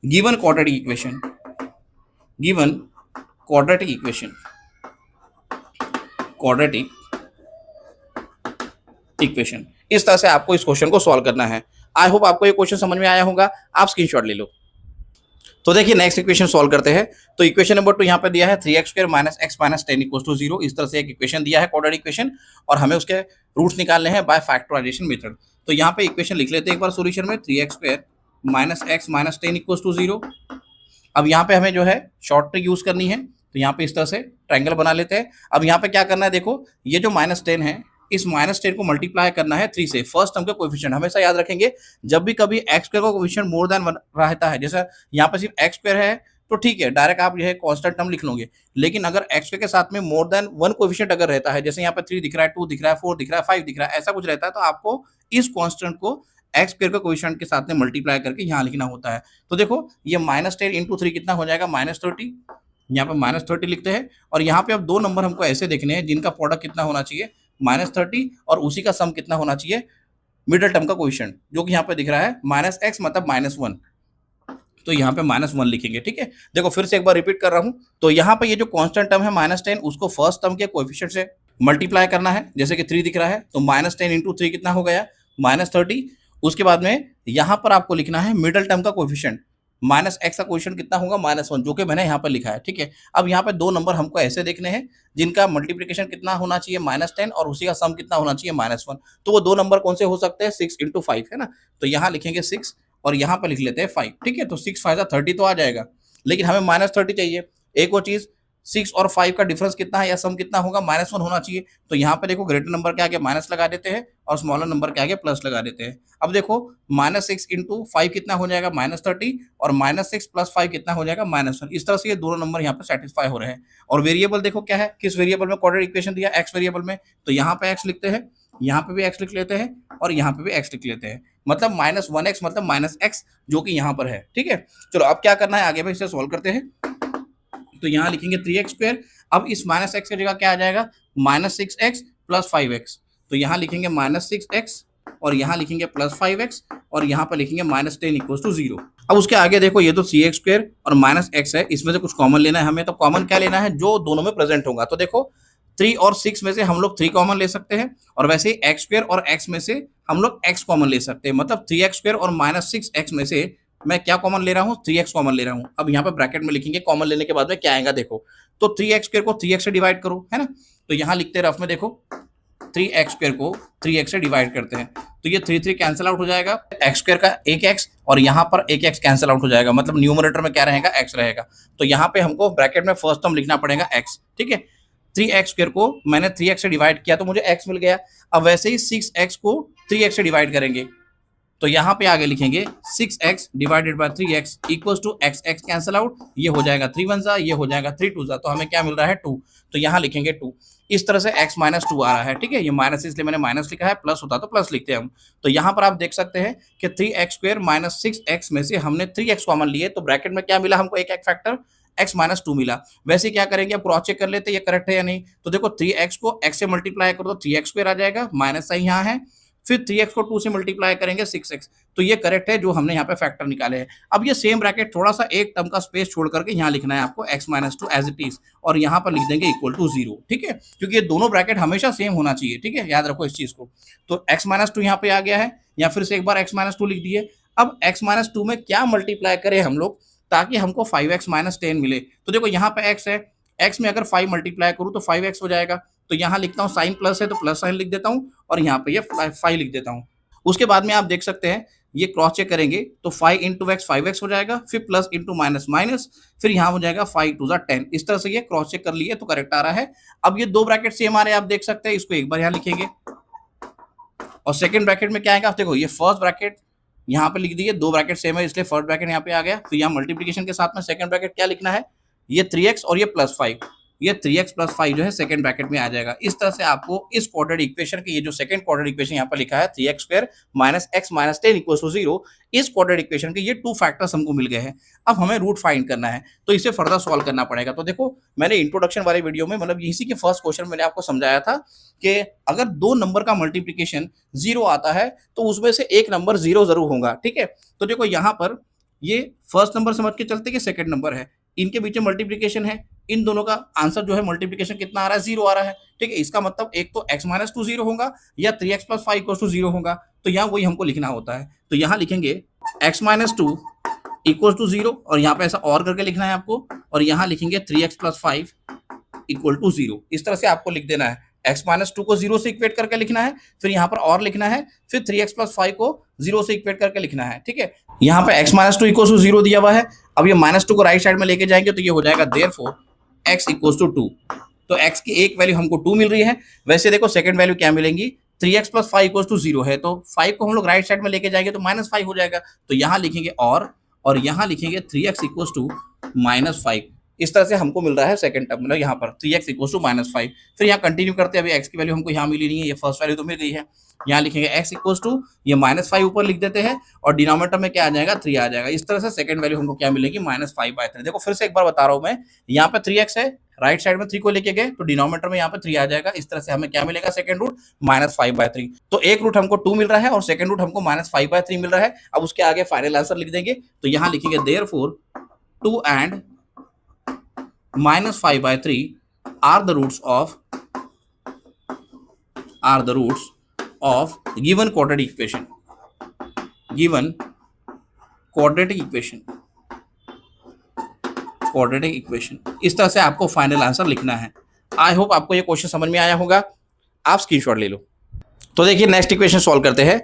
given quadratic equation, इस तरह से आपको इस क्वेश्चन को सॉल्व करना है। आई होप आपको ये क्वेश्चन समझ में आया होगा, आप स्क्रीनशॉट ले लो। तो देखिए नेक्स्ट इक्वेशन सॉल्व करते हैं। तो इक्वेशन नंबर 2 यहाँ पे दिया है 3x² - x - 10 इक्वल टू 0। इस तरह से एक इक्वेशन दिया है क्वाड्रेटिक इक्वेशन, और हमें उसके रूट्स निकालने हैं बाय फैक्टराइजेशन मेथड। तो यहाँ पे इक्वेशन लिख लेते हैं एक बार सॉल्यूशन में, 3x² - x - 10 इक्वल टू 0। अब यहाँ पे हमें जो है शॉर्ट ट्रिक यूज करनी है, तो यहाँ पे इस तरह से ट्रायंगल बना लेते हैं। अब यहाँ पे क्या करना है, देखो ये जो -10 है, इस -10 को मल्टीप्लाई करना है 3 से। फर्स्ट टर्म का कोएफिशिएंट हमेशा याद रखेंगे, जब भी कभी x² का कोएफिशिएंट मोर देन 1 रहता है, जैसे यहाँ पे सिर्फ x² है तो ठीक है, डायरेक्ट आप जो है कांस्टेंट टर्म लिख लोगे। लेकिन अगर x² के साथ में मोर देन 1 कोएफिशिएंट अगर रहता है, जैसे यहाँ पे 3 दिख रहा है, 2 दिख रहा है, 4 दिख रहा है, 5 दिख रहा है, ऐसा कुछ रहता है, तो आपको इस कांस्टेंट को x² का कोएफिशिएंट के साथ में मल्टीप्लाई करके यहाँ लिखना होता है। तो देखो ये -10 इंटू 3 कितना हो जाएगा, -30। यहाँ पे -30 लिखते हैं, और यहाँ पे अब दो नंबर हमको ऐसे देखने हैं जिनका प्रोडक्ट कितना होना चाहिए, -30, और उसी का सम कितना होना चाहिए, मिडिल टर्म का कोएफिशिएंट, जो कि यहाँ पे दिख रहा है -x मतलब -1। तो यहाँ पे -1 लिखेंगे। ठीक है, देखो फिर से एक बार रिपीट कर रहा हूँ। तो यहाँ पे ये जो कांस्टेंट टर्म है -10, उसको फर्स्ट टर्म के कोएफिशिएंट से मल्टीप्लाई करना है। जैसे कि 3 दिख रहा है, तो -10 इंटू 3 कितना हो गया, -30। उसके बाद में यहाँ पर आपको लिखना है मिडिल टर्म का कोएफिशिएंट, -x का कोएफिशिएंट कितना होगा, -1, जो कि मैंने यहाँ पर लिखा है। ठीक है, अब यहाँ पे दो नंबर हमको ऐसे देखने हैं जिनका मल्टीप्लिकेशन कितना होना चाहिए, -10, और उसी का सम कितना होना चाहिए, -1। तो वो दो नंबर कौन से हो सकते हैं, 6 इंटू 5 है ना। तो यहाँ लिखेंगे 6 और यहाँ पर लिख लेते हैं 5। ठीक है, तो 6 5 30 तो आ जाएगा, लेकिन हमें -30 चाहिए। एक वो चीज़ 6 और 5 का डिफरेंस कितना है या सम कितना होगा, -1 होना चाहिए। तो यहाँ पे देखो ग्रेटर नंबर के आगे माइनस लगा देते हैं और स्मॉलर नंबर के आगे प्लस लगा देते हैं। अब देखो -6 इंटू 5 कितना हो जाएगा, -30, और -6 + 5 कितना हो जाएगा, -1। इस तरह से ये दोनों नंबर यहाँ पे सेटिस्फाई हो रहे हैं। और वेरिएबल देखो क्या है, किस वेरिएबल में क्वाड्रेटिक इक्वेशन दिया, x वेरिएबल में, तो यहाँ पे x लिखते हैं, यहाँ पे भी x लिख लेते हैं, और यहाँ पे भी x लिख लेते हैं। मतलब -1x मतलब -x, जो कि यहाँ पर है। ठीक है, चलो अब क्या करना है, आगे में इसे सॉल्व करते हैं। तो यहाँ लिखेंगे 3x²। अब इस -x की जगह क्या आ जाएगा, -6x + 5x। तो यहाँ लिखेंगे -6x और यहाँ लिखेंगे +5x और यहाँ पर लिखेंगे -10 = 0। अब उसके आगे देखो ये तो cx² और -x है, इसमें से कुछ कॉमन लेना है हमें। तो कॉमन क्या लेना है, जो दोनों में प्रेजेंट होगा। तो देखो 3 और 6 में से हम लोग 3 कॉमन ले सकते हैं और वैसे ही x² और x में से हम लोग x कॉमन ले सकते हैं। मतलब 3x² और -6x में से मैं क्या कॉमन ले रहा हूँ, 3x कॉमन ले रहा हूँ। अब यहाँ पे ब्रैकेट में लिखेंगे कॉमन लेने के बाद में क्या आएगा देखो। तो 3x² को 3x से डिवाइड करो, है ना। तो यहाँ लिखते हैं रफ में, देखो 3x² को 3x से डिवाइड करते हैं तो ये 3 कैंसिल आउट हो जाएगा। x² का एक x और यहाँ पर एक x कैंसिल आउट हो जाएगा, मतलब न्यूमरेटर में क्या रहेगा, x रहेगा। तो यहाँ पे हमको ब्रैकेट में फर्स्ट टर्म लिखना पड़ेगा x, ठीक है। 3x² को मैंने 3x से डिवाइड किया तो मुझे x मिल गया। अब वैसे ही 6x को 3x से डिवाइड करेंगे तो यहाँ पे आगे लिखेंगे 6x divided by 3x equals to x cancel out, ये हो जाएगा 3 1 जा, ये हो जाएगा 3 2 जा, तो हमें क्या मिल रहा है 2। तो यहाँ लिखेंगे 2। इस तरह से x -2 आ रहा है, ठीक है। ये माइनस इसलिए मैंने माइनस लिखा है, प्लस होता तो प्लस लिखते हैं हम। तो यहाँ पर आप देख सकते हैं कि 3x² -6x में से हमने 3x कॉमन लिए तो ब्रैकेट में क्या मिला हमको, एक फैक्टर x -2 मिला। वैसे क्या करेंगे, अब क्रॉस चेक कर लेते हैं ये करेक्ट है या नहीं। तो देखो 3x को x से मल्टीप्लाई करो तो 3x² आ जाएगा, माइनस साइन यहाँ है, फिर 3x को 2 से मल्टीप्लाई करेंगे 6x, तो ये करेक्ट है जो हमने यहाँ पे फैक्टर निकाले हैं। अब ये सेम ब्रैकेट थोड़ा सा एक टर्म का स्पेस छोड़ करके यहाँ लिखना है आपको x -2 एज इट इज और यहाँ पर लिख देंगे = 0, ठीक है। क्योंकि ये दोनों ब्रैकेट हमेशा सेम होना चाहिए, ठीक है, याद रखो इस चीज को। तो x -2 यहाँ पे आ गया है, या फिर से एक बार x -2 लिख दिए। अब x -2 में क्या मल्टीप्लाई करें हम लोग ताकि हमको 5x -10 मिले। तो देखो यहाँ पे x है, x में अगर 5 मल्टीप्लाई करूँ तो 5x हो जाएगा। तो यहाँ लिखता हूँ साइन प्लस है तो प्लस साइन लिख देता हूँ और यहाँ पे ये 5 लिख देता हूँ। उसके बाद में आप देख सकते हैं ये क्रॉस चेक करेंगे तो 5 × x 5x हो जाएगा, फिर प्लस इंटू माइनस माइनस, फिर यहाँ हो जाएगा 5 2 जा 10। इस तरह से ये क्रॉस चेक कर लिए तो करेक्ट आ रहा है। अब ये दो ब्रैकेट सेम आ रहे हैं, आप देख सकते हैं। इसको एक बार यहाँ लिखेंगे और सेकंड ब्रैकेट में क्या आएगा, देखो ये फर्स्ट ब्रैकेट यहाँ पे लिख दिए, दो ब्रैकेट सेम है इसलिए फर्स्ट ब्रैकेट यहाँ पे आ गया। फिर यहाँ मल्टीप्लीकेशन के साथ में सेकंड ब्रैकेट क्या लिखना है, ये 3x और ये +5, ये 3x + 5 जो है सेकंड ब्रैकेट में आ जाएगा। इस तरह से आपको इस क्वाड्रेटिक इक्वेशन के ये जो सेकंड क्वाड्रेटिक इक्वेशन यहाँ पर लिखा है 3x² -x -10 = 0, इस क्वाड्रेटिक इक्वेशन के ये 2 फैक्टर्स हमको मिल गए हैं। अब हमें रूट फाइंड करना है तो इसे फर्दर सॉल्व करना पड़ेगा। तो देखो मैंने इंट्रोडक्शन वाले वीडियो में मतलब इसी के फर्स्ट क्वेश्चन मैंने आपको समझाया था कि अगर दो नंबर का मल्टीप्लीकेशन 0 आता है तो उसमें से एक नंबर 0 जरूर होगा, ठीक है। तो देखो यहाँ पर ये फर्स्ट नंबर समझ के चलते कि सेकंड नंबर है, इनके बीच में मल्टीप्लीकेशन है, इन दोनों का आंसर जो है मल्टीप्लीकेशन कितना आ रहा है, 0 आ रहा है, ठीक है। इसका मतलब एक तो x -2 0 होगा या 3x + 5 = 0 होगा। तो यहाँ वही हमको लिखना होता है। तो यहाँ लिखेंगे x -2 = 0 और यहाँ पे ऐसा और करके लिखना है आपको, और यहाँ लिखेंगे 3x + 5 = 0। इस तरह से आपको लिख देना है। x -2 को 0 से इक्वेट करके लिखना है, फिर यहाँ पर और लिखना है, फिर 3x + 5 को 0 से इक्वेट करके लिखना है, ठीक है। यहाँ पे x -2 = 0 दिया हुआ है। अब ये -2 को राइट साइड में लेके जाएंगे तो ये हो जाएगा देयरफॉर x = 2। तो x की एक वैल्यू हमको 2 मिल रही है। वैसे देखो सेकंड वैल्यू क्या मिलेंगी, 3x + 5 = 0 है, तो 5 को हम लोग राइट साइड में लेके जाएंगे तो -5 हो जाएगा। तो यहाँ लिखेंगे और यहाँ लिखेंगे 3x = -5। इस तरह से हमको मिल रहा है सेकंड टर्म, मतलब यहाँ पर 3x = -5। फिर यहाँ कंटिन्यू करते हैं, अभी x की वैल्यू हमको यहाँ मिली नहीं है, ये फर्स्ट वैल्यू तो मिल गई है। यहाँ लिखेंगे x = ये -5 ऊपर लिख देते हैं और डिनोमिनेटर में क्या आ जाएगा, 3 आ जाएगा। इस तरह से सेकंड वैल्यू हमको क्या मिलेगी, -5/3। देखो फिर से एक बार बता रहा हूँ मैं, यहाँ पे 3x है, राइट साइड में 3 को लेके गए तो डिनोमिनेटर में यहाँ पे 3 आ जाएगा। इस तरह से हमें क्या मिलेगा, सेकंड रूट -5/3। तो एक रूट हमको 2 मिल रहा है और सेकंड रूट हमको -5/3 मिल रहा है। अब उसके आगे फाइनल आंसर लिख देंगे। तो यहाँ लिखेंगे therefore 2 and -5/3 are the roots of given quadratic equation। इस तरह से आपको फाइनल आंसर लिखना है। आई होप आपको ये क्वेश्चन समझ में आया होगा, आप स्क्रीनशॉट ले लो। तो देखिए नेक्स्ट इक्वेशन सॉल्व करते हैं।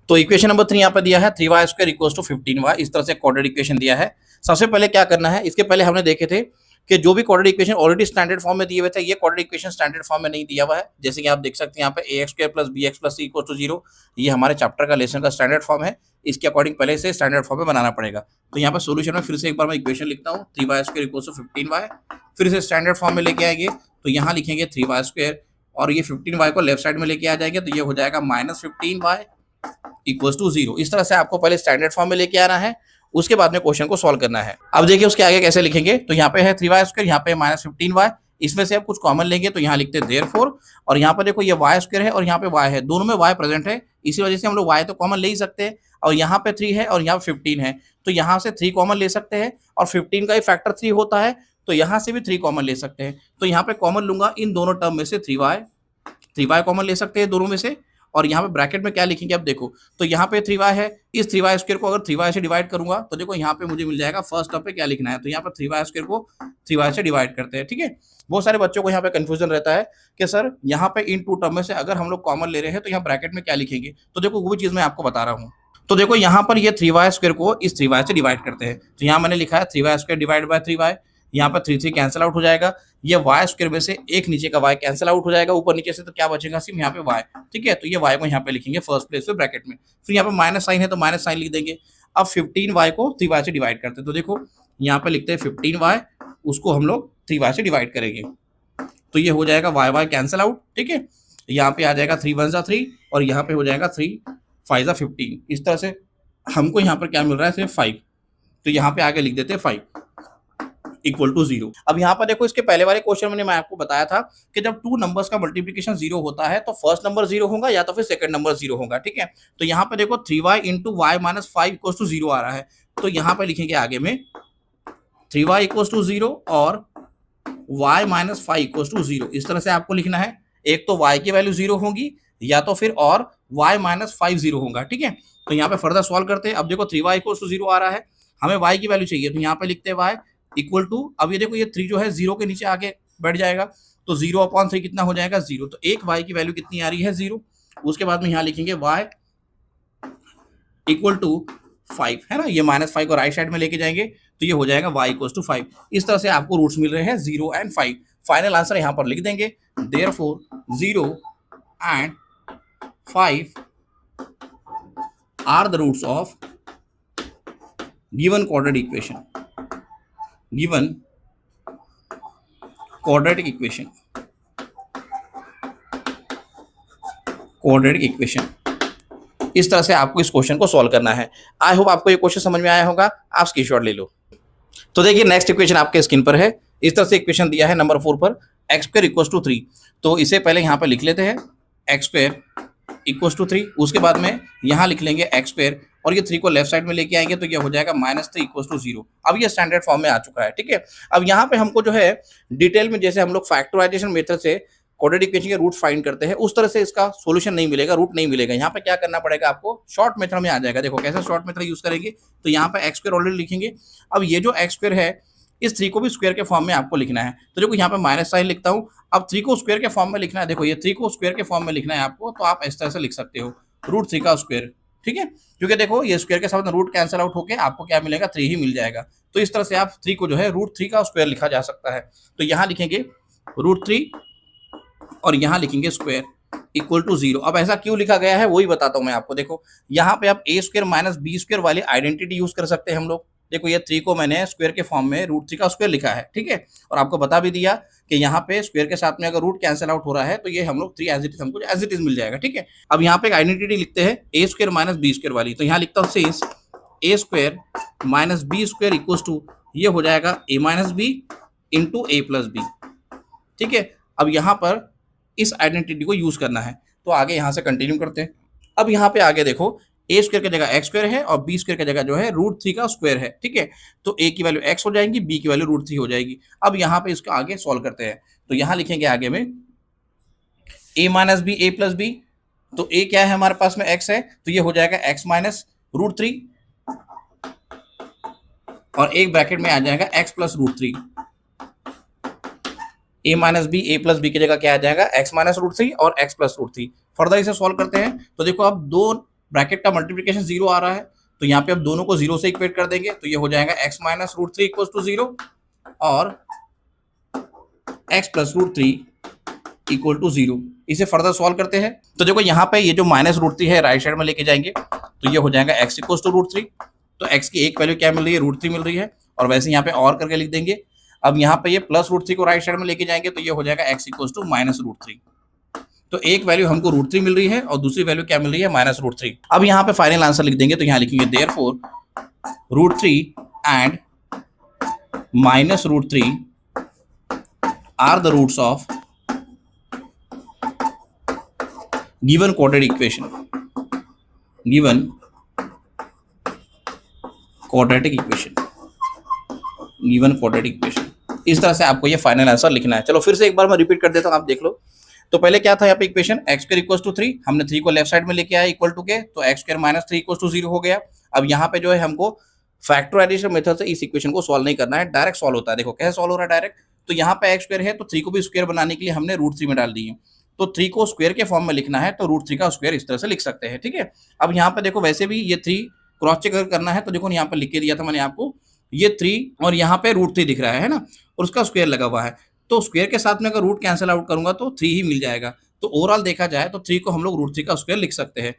तो इक्वेशन नंबर 3 यहाँ पर दिया है 3y² = 15y। इस तरह से क्वाड्रेटिक इक्वेशन दिया है। सबसे पहले क्या करना है, इसके पहले हमने देखे थे कि जो भी quadratic equation already standard form में दिए हुए थे, ये क्वाड्रेटिक इक्वेशन स्टैंडर्ड फॉर्म में नहीं दिया हुआ है। जैसे कि आप देख सकते हैं यहाँ पे ax² + bx + c = 0, ये हमारे चैप्टर का लेसन का स्टैंडर्ड फॉर्म है। इसके अकॉर्डिंग पहले से स्टैंडर्ड फॉर्म में बनाना पड़ेगा। तो यहाँ पर सोल्यूशन में फिर से एक बार मैं इक्वेशन लिखता हूँ, 3y² = 15y। फिर से स्टैंडर्ड फॉर्म में लेके आएंगे तो यहाँ लिखेंगे 3y² और ये 15y को लेफ्ट साइड में लेके आ जाएंगे तो ये हो जाएगा -15y = 0। इस तरह से आपको पहले स्टैंडर्ड फॉर्म में लेके आना है, उसके बाद में क्वेश्चन को सॉल्व करना है। अब देखिए उसके आगे कैसे लिखेंगे। तो यहाँ पे है 3y², यहाँ पे -15y। इसमें से आप कुछ कॉमन लेंगे तो यहाँ लिखते हैं देयरफॉर, और यहाँ पर देखो ये वाई स्क्वायर है और यहाँ पे वाई है, दोनों में वाई प्रेजेंट है, इसी वजह से हम लोग वाई तो कॉमन ले ही सकते हैं। और यहाँ पे 3 है और यहाँ पे 15 है, तो यहाँ से 3 कॉमन ले सकते हैं, और 15 का ही फैक्टर 3 होता है, तो यहाँ से भी 3 कॉमन ले सकते हैं। तो यहाँ पे कॉमन लूंगा इन दोनों टर्म में से 3y कॉमन ले सकते हैं दोनों में से। और यहाँ पे ब्रैकेट में क्या लिखेंगे, अब देखो तो यहाँ पे 3y है, इस 3y स्क्वायर को अगर 3y से डिवाइड करूंगा तो देखो यहाँ पे मुझे मिल जाएगा फर्स्ट टर्म पे क्या लिखना है, तो यहाँ पे 3y स्क्वायर को 3y से डिवाइड करते हैं। ठीक है, बहुत सारे बच्चों को यहाँ पे कंफ्यूजन रहता है कि सर यहाँ पे इन 2 टर्म में से अगर हम लोग कॉमन ले रहे हैं तो यहाँ ब्रैकेट में क्या लिखेंगे, तो देखो वो भी चीज मैं आपको बता रहा हूँ। तो देखो यहाँ पर ये 3y स्क्वायर को इस 3y से डिवाइड करते हैं, तो यहाँ मैंने लिखा है 3y square divide by 3y, यहाँ पर 3 कैंसिल आउट हो जाएगा, ये y स्क्वायर में से एक नीचे का y कैंसिल आउट हो जाएगा, ऊपर नीचे से तो क्या बचेगा सिर्फ यहाँ पे y। ठीक है, तो ये y को यहाँ पे लिखेंगे फर्स्ट प्लेस पे ब्रैकेट में, फिर यहाँ पे माइनस साइन है तो माइनस साइन लिख देंगे। अब 15y को 3y से डिवाइड करते हैं, तो देखो यहाँ पे लिखते हैं 15y, उसको हम लोग 3y से डिवाइड करेंगे, तो ये हो जाएगा y कैंसिल आउट। ठीक है, यहाँ पे आ जाएगा 3 1 3 और यहाँ पे हो जाएगा 3 5 15, इस तरह से हमको यहाँ पर क्या मिल रहा है सिर्फ 5, तो यहाँ पे आगे लिख देते हैं 5 इक्वल टू 0। अब यहाँ पर देखो इसके पहले वाले क्वेश्चन में मैं आपको बताया था कि जब 2 नंबर्स का मल्टीप्लिकेशन 0 होता है तो फर्स्ट नंबर 0 होगा या तो फिर सेकंड नंबर 0 होगा। ठीक है, तो यहाँ पे देखो 3y into y minus 5 equal to 0 आ रहा है, तो यहाँ पे लिखेंगे आगे में 3y इक्वल टू 0 और y माइनस 5 इक्वल टू 0, इस तरह से आपको लिखना है। एक तो y की वैल्यू 0 होगी या तो फिर और y माइनस 5 0 होगा। ठीक है, तो यहाँ पे फर्दर सॉल्व करते हैं। अब देखो 3y इक्वल टू 0 आ रहा है, हमें y की वैल्यू चाहिए, तो यहाँ पे लिखते हैं y इक्वल टू, अब ये देखो ये 3 जो है 0 के नीचे आके बैठ जाएगा, तो 0/3 कितना हो जाएगा 0, तो एक y की वैल्यू कितनी आ रही है 0। उसके बाद में यहाँ लिखेंगे y इक्वल टू 5, है ना, ये -5 को राइट साइड में लेके जाएंगे तो ये हो जाएगा y इक्वल टू 5। इस तरह से आपको रूट्स मिल रहे हैं 0 एंड 5। फाइनल आंसर यहाँ पर लिख देंगे, therefore 0 and 5 are the roots of given quadratic equation, given quadratic equation, quadratic equation. इस तरह से आपको इस क्वेश्चन को सॉल्व करना है। आई होप आपको ये क्वेश्चन समझ में आया होगा, आप स्क्रीनशॉट ले लो। तो देखिए नेक्स्ट इक्वेशन आपके स्क्रीन पर है, इस तरह से इक्वेशन दिया है नंबर 4 पर, एक्स स्क्वायर इक्वल टू 3, तो इसे पहले यहाँ पर लिख लेते हैं एक्स स्क्वायर इक्वल टू 3, उसके बाद में यहाँ लिख लेंगे एक्स स्क्वायर और ये 3 को लेफ्ट साइड में लेके आएंगे तो ये हो जाएगा -3 इक्वल टू 0। अब ये स्टैंडर्ड फॉर्म में आ चुका है। ठीक है, अब यहाँ पे हमको जो है डिटेल में जैसे हम लोग फैक्टराइजेशन मेथड से क्वाड्रेटिक इक्वेशन के रूट फाइंड करते हैं उस तरह से इसका सॉल्यूशन नहीं मिलेगा, रूट नहीं मिलेगा। यहाँ पे क्या करना पड़ेगा आपको, शॉर्ट मेथड में आ जाएगा। देखो कैसे शॉर्ट मेथड यूज करेंगे, तो यहाँ पे एक्स स्क्वायर ऑलरेडी लिखेंगे। अब ये जो एक्स स्क्वायर है इस 3 को भी स्क्वायर के फॉर्म में आपको लिखना है, तो देखो यहाँ पे माइनस साइन लिखता हूँ। अब 3 को स्क्वायर के फॉर्म में लिखना है, देखो ये 3 को स्क्वायर के फॉर्म में लिखना है आपको, तो आप इस तरह से लिख सकते हो √3 का स्क्वायर। ठीक है, क्योंकि देखो ये स्क्वायर के साथ रूट कैंसिल आउट होकर आपको क्या मिलेगा 3 ही मिल जाएगा, तो इस तरह से आप 3 को जो है √3 का स्क्वायर लिखा जा सकता है। तो यहाँ लिखेंगे √3 और यहाँ लिखेंगे स्क्वायर इक्वल टू 0। अब ऐसा क्यों लिखा गया है वही बताता हूँ मैं आपको। देखो यहाँ पे आप a square minus b square वाली आइडेंटिटी यूज कर सकते हैं हम लोग। देखो ये 3 को मैंने स्क्वायर के फॉर्म में √3 का स्क्वायर लिखा है। ठीक है, और आपको बता भी दिया कि यहाँ पे स्क्वायर के साथ में अगर रूट कैंसिल आउट हो रहा है तो ये हम लोग 3 एज इट इज हमको एज इट इज मिल जाएगा। ठीक है, अब यहाँ पे एक आइडेंटिटी लिखते हैं a square minus b square वाली, तो यहाँ लिखता हूँ since a square minus b square equal to, ये हो जाएगा a minus b into a plus b. ठीक है, अब यहाँ पर इस आइडेंटिटी को यूज करना है, तो आगे यहाँ से कंटिन्यू करते हैं। अब यहाँ पे आगे देखो a स्क्वायर की जगह x स्क्वायर है और b स्क्वायर की जगह जो है √3 का स्क्वायर है। ठीक है, तो a की वैल्यू x हो जाएगी, b की वैल्यू √3 हो जाएगी। अब यहाँ पे इसको आगे सॉल्व करते हैं, तो यहाँ लिखेंगे आगे में a minus b a plus b, तो a क्या है हमारे पास में x है, तो ये हो जाएगा x माइनस √3 और एक ब्रैकेट में आ जाएगा x plus √3। a minus b a plus b की जगह क्या आ जाएगा x माइनस √3 और x प्लस √3। फर्दर इसे सॉल्व करते हैं, तो देखो अब दो ब्रैकेट का मल्टीप्लिकेशन 0 आ रहा है, तो यहाँ पे अब दोनों को 0 से इक्वेट कर देंगे, तो ये हो जाएगा x माइनस √3 इक्वल टू 0 और x प्लस √3 इक्वल टू 0। इसे फर्दर सॉल्व करते हैं, तो देखो यहाँ पे ये जो माइनस √3 है राइट साइड में लेके जाएंगे, तो ये हो जाएगा x इक्वल टू √3, तो x की एक वैल्यू क्या मिल रही है √3 मिल रही है, और वैसे यहाँ पे और करके लिख देंगे। अब यहाँ पे ये प्लस √3 को राइट साइड में लेके जाएंगे, तो ये हो जाएगा x इक्वल टू माइनस √3। तो एक वैल्यू हमको √3 मिल रही है और दूसरी वैल्यू क्या मिल रही है -√3। अब यहाँ पे फाइनल आंसर लिख देंगे, तो यहाँ लिखेंगे therefore √3 and -√3 are the roots of given quadratic equation, given quadratic equation, given quadratic equation. इस तरह से आपको ये फाइनल आंसर लिखना है। चलो फिर से एक बार मैं रिपीट कर देता हूँ, आप देख लो। तो पहले क्या था यहाँ पे equation, x square equal to 3, हमने 3 को लेफ्ट साइड में लेके आया इक्वल टू के, तो x square minus 3 equal to 0 हो गया। अब यहाँ पे जो है हमको फैक्टराइजेशन मेथड से इस इक्वेशन को सॉल्व नहीं करना है, डायरेक्ट सॉल्व होता है। देखो कैसे सॉल्व हो रहा है डायरेक्ट। तो यहाँ पे एक्स स्क्वायर है तो 3 को भी स्क्वायर बनाने के लिए हमने √3 में डाल दिए। तो 3 को स्क्वायर के फॉर्म में लिखना है तो √3 का स्क्वायर इस तरह से लिख सकते हैं, ठीक है। अब यहाँ पे देखो वैसे भी ये 3 क्रॉस चेक करना है, तो देखो यहाँ पे लिख के दिया था मैंने आपको, ये 3 और यहाँ पे √3 दिख रहा है ना, और उसका स्क्वायर लगा हुआ है। तो स्क्वायर के साथ में अगर रूट कैंसिल आउट करूंगा तो 3 ही मिल जाएगा। तो ओवरऑल देखा जाए तो 3 को हम लोग √3 का स्क्वायर लिख सकते हैं।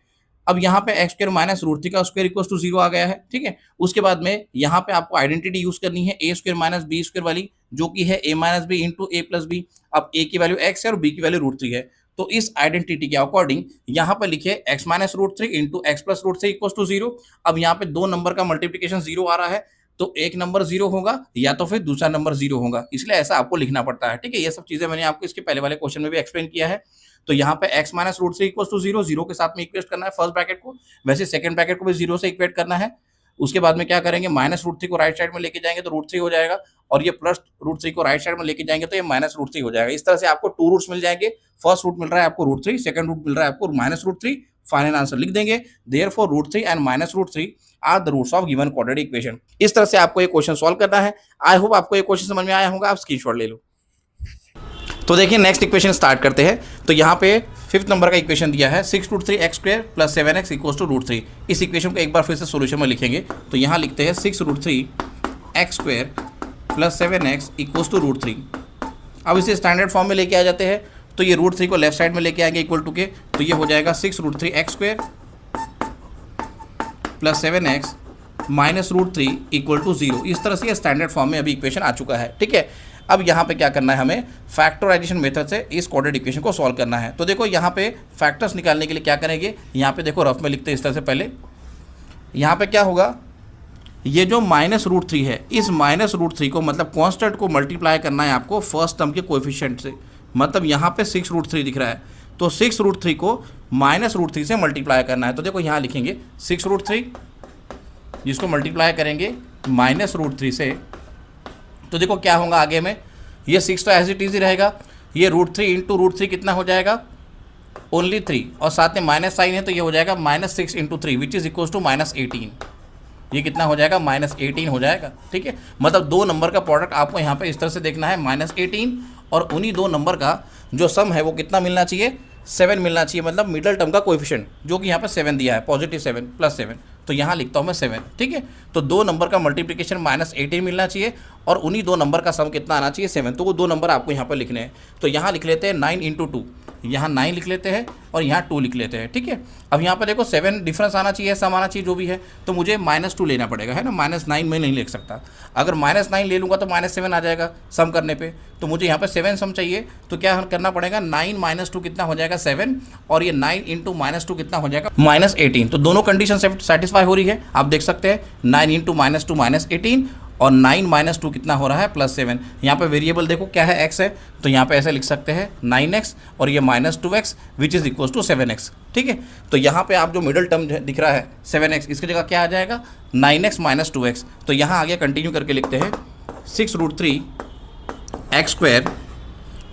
अब यहाँ पे एक्स स्क्वायर माइनस √3 का स्क्वायर इक्वल टू 0 आ गया है, ठीक है। उसके बाद में यहाँ पे आपको आइडेंटिटी यूज करनी है a square minus b square वाली, जो कि है a minus b into a plus b. अब a की वैल्यू x है और b की वैल्यू √3 है। तो इस आइडेंटिटी के अकॉर्डिंग यहाँ पर लिखे x minus √3 into x plus √3 equal to 0। अब यहाँ पे दो नंबर का मल्टीप्लीकेशन 0 आ रहा है, तो एक नंबर 0 होगा या तो फिर दूसरा नंबर 0 होगा, इसलिए ऐसा आपको लिखना पड़ता है, ठीक है। ये सब चीजें मैंने आपको इसके पहले वाले क्वेश्चन में भी एक्सप्लेन किया है। तो यहाँ पे x माइनस √3 इक्वल टू 0, 0 के साथ में इक्वेट करना है फर्स्ट ब्रैकेट को, वैसे सेकंड ब्रैकेट को भी 0 से इक्वेट करना है। उसके बाद में क्या करेंगे, माइनस √3 को राइट साइड में लेके जाएंगे तो √3 हो जाएगा, और ये प्लस √3 को राइट साइड में लेके जाएंगे तो ये माइनस √3 हो जाएगा। इस तरह से आपको 2 रूट्स मिल जाएंगे, फर्स्ट रूट मिल रहा है आपको √3, सेकंड रूट मिल रहा है आपको माइनस √3। फाइनल आंसर लिख देंगे, therefore √3 and minus √3 are the roots of given quadratic equation. इस तरह से आपको ये क्वेश्चन सॉल्व करना है। आई होप आपको ये क्वेश्चन समझ में आया होगा, आप स्क्रीनशॉट ले लो। तो देखिए नेक्स्ट इक्वेशन स्टार्ट करते हैं। तो यहाँ पे 5th नंबर का इक्वेशन दिया है 6√3 x square plus 7x equals to √3। इस इक्वेशन को एक बार फिर से सोल्यूशन में लिखेंगे। तो यहाँ लिखते हैं 6√3 x square plus 7x equals to √3। अब इसे स्टैंडर्ड फॉर्म में लेके आ जाते हैं, तो ये √3 को लेफ्ट साइड में लेके आएंगे इक्वल टू के, तो ये हो जाएगा 6√3 x square plus 7x minus √3 equal to 0। इस तरह से ये स्टैंडर्ड फॉर्म में अभी इक्वेशन आ चुका है, ठीक है। अब यहाँ पे क्या करना है, हमें फैक्टराइजेशन मेथड से इस क्वाड्रेटिक इक्वेशन को सॉल्व करना है। तो देखो यहाँ पे फैक्टर्स निकालने के लिए क्या करेंगे, यहाँ पे देखो रफ में लिखते हैं इस तरह से। पहले यहाँ पे क्या होगा, ये जो माइनस √3 है, इस माइनस √3 को मतलब कांस्टेंट को मल्टीप्लाई करना है आपको फर्स्ट टर्म के कोएफिशिएंट से। मतलब यहाँ पे 6√3 दिख रहा है, तो 6√3 को माइनस √3 से मल्टीप्लाई करना है। तो देखो यहाँ लिखेंगे 6√3, जिसको मल्टीप्लाई करेंगे माइनस √3 से, तो देखो क्या होगा आगे में, ये 6 तो एज इट इज ही रहेगा, ये √3 इंटू √3 कितना हो जाएगा, ओनली 3, और साथ में माइनस साइन है तो ये हो जाएगा -6 into 3 which is equal to -18। ये कितना हो जाएगा, -18 हो जाएगा, ठीक है। मतलब दो नंबर का प्रोडक्ट आपको यहाँ पे इस तरह से देखना है, -18, और उन्हीं दो नंबर का जो सम है वो कितना मिलना चाहिए, 7 मिलना चाहिए। मतलब मिडल टर्म का कोएफिशिएंट जो कि यहाँ पे 7 दिया है, पॉजिटिव 7 प्लस 7, तो यहाँ लिखता हूँ मैं 7, ठीक है। तो दो नंबर का मल्टीप्लिकेशन -18 मिलना चाहिए, और उन्हीं दो नंबर का सम कितना आना चाहिए, 7। तो वो दो नंबर आपको यहाँ पर लिखने हैं। तो यहाँ लिख लेते हैं 9 इंटू 2, यहाँ 9 लिख लेते हैं और यहाँ 2 लिख लेते हैं, ठीक है। अब यहाँ पर देखो 7 डिफरेंस आना चाहिए, सम आना चाहिए जो भी है, तो मुझे -2 लेना पड़ेगा, है ना। -9 में नहीं लिख सकता, अगर -9 ले लूँगा तो -7 आ जाएगा सम करने पे। तो मुझे यहाँ पे 7 सम चाहिए, तो क्या करना पड़ेगा, 9 - 2 कितना हो जाएगा 7, और ये 9 इंटू -2 कितना हो जाएगा -18। तो दोनों कंडीशन सेटिस्फाई हो रही है, आप देख सकते हैं 9 इंटू -2 -18, और 9 - 2 कितना हो रहा है +7। यहाँ पे वेरिएबल देखो क्या है, x है, तो यहाँ पे ऐसे लिख सकते हैं 9x, और ये -2x which is equal to 7x, ठीक है। तो यहाँ पे आप जो मिडिल टर्म दिख रहा है 7x, इसकी जगह क्या आ जाएगा, 9x - 2x। तो यहाँ आगे कंटिन्यू करके लिखते हैं 6√3 x स्क्वायर,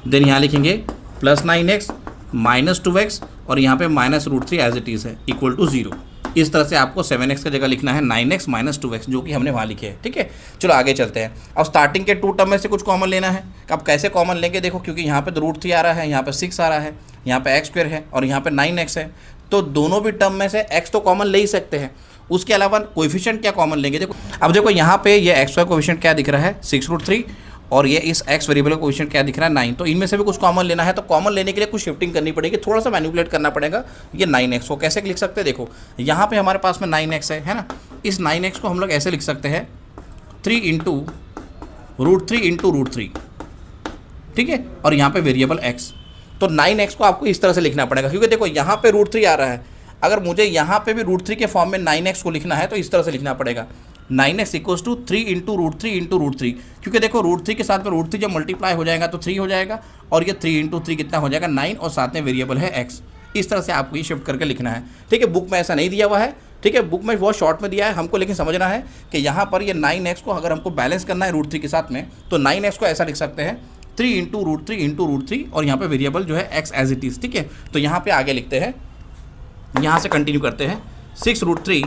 देन यहाँ लिखेंगे प्लस 9x माइनस 2x, और यहाँ पे -√3 एज इट इज़ है इक्वल टू 0। इस तरह से आपको 7x की जगह लिखना है 9x - 2x, जो कि हमने वहाँ लिखे हैं, ठीक है। चलो आगे चलते हैं। अब स्टार्टिंग के 2 टर्म में से कुछ कॉमन लेना है। अब कैसे कॉमन लेंगे, देखो क्योंकि यहाँ पे तो √3 आ रहा है, यहाँ पे 6 आ रहा है, यहाँ पे x स्क्वायर है, और यहाँ पे 9x है, तो दोनों भी टर्म में से x तो कॉमन ले ही सकते हैं। उसके अलावा कोएफिशिएंट क्या कॉमन लेंगे, देखो अब देखो यहाँ पे ये x का कोएफिशिएंट क्या दिख रहा है 6√3, और ये इस x वेरिएबल का कोएफिशिएंट क्या दिख रहा है 9। तो इनमें से भी कुछ कॉमन लेना है, तो कॉमन लेने के लिए कुछ शिफ्टिंग करनी पड़ेगी, थोड़ा सा मैनिपुलेट करना पड़ेगा। ये 9x को कैसे लिख सकते हैं, देखो यहाँ पे हमारे पास में 9x है ना, इस 9x को हम लोग ऐसे लिख सकते हैं 3 इंटू √3 इंटू √3, ठीक है, और यहाँ पे वेरिएबल x। तो 9x को आपको इस तरह से लिखना पड़ेगा, क्योंकि देखो यहाँ पे √3 आ रहा है, अगर मुझे यहाँ पे भी √3 के फॉर्म में 9x को लिखना है तो इस तरह से लिखना पड़ेगा 9x equals to 3 into root three, क्योंकि देखो रूट थ्री के साथ में रूट थ्री जब मल्टीप्लाई हो जाएगा तो 3 हो जाएगा, और ये 3 इंटू थ्री कितना हो जाएगा 9, और साथ में वेरिएबल है x। इस तरह से आपको ये शिफ्ट करके लिखना है, ठीक है। बुक में ऐसा नहीं दिया हुआ है, ठीक है, बुक में बहुत शॉर्ट में दिया है हमको, लेकिन समझना है कि यहाँ पर ये 9x को अगर हमको बैलेंस करना है रूट थ्री के साथ में, तो 9x को ऐसा लिख सकते हैं 3 इंटू रूट थ्री, और यहाँ पे वेरिएबल जो है x एज इट इज़, ठीक है। तो यहाँ पे आगे लिखते हैं, यहाँ से कंटिन्यू करते हैं 6 रूट थ्री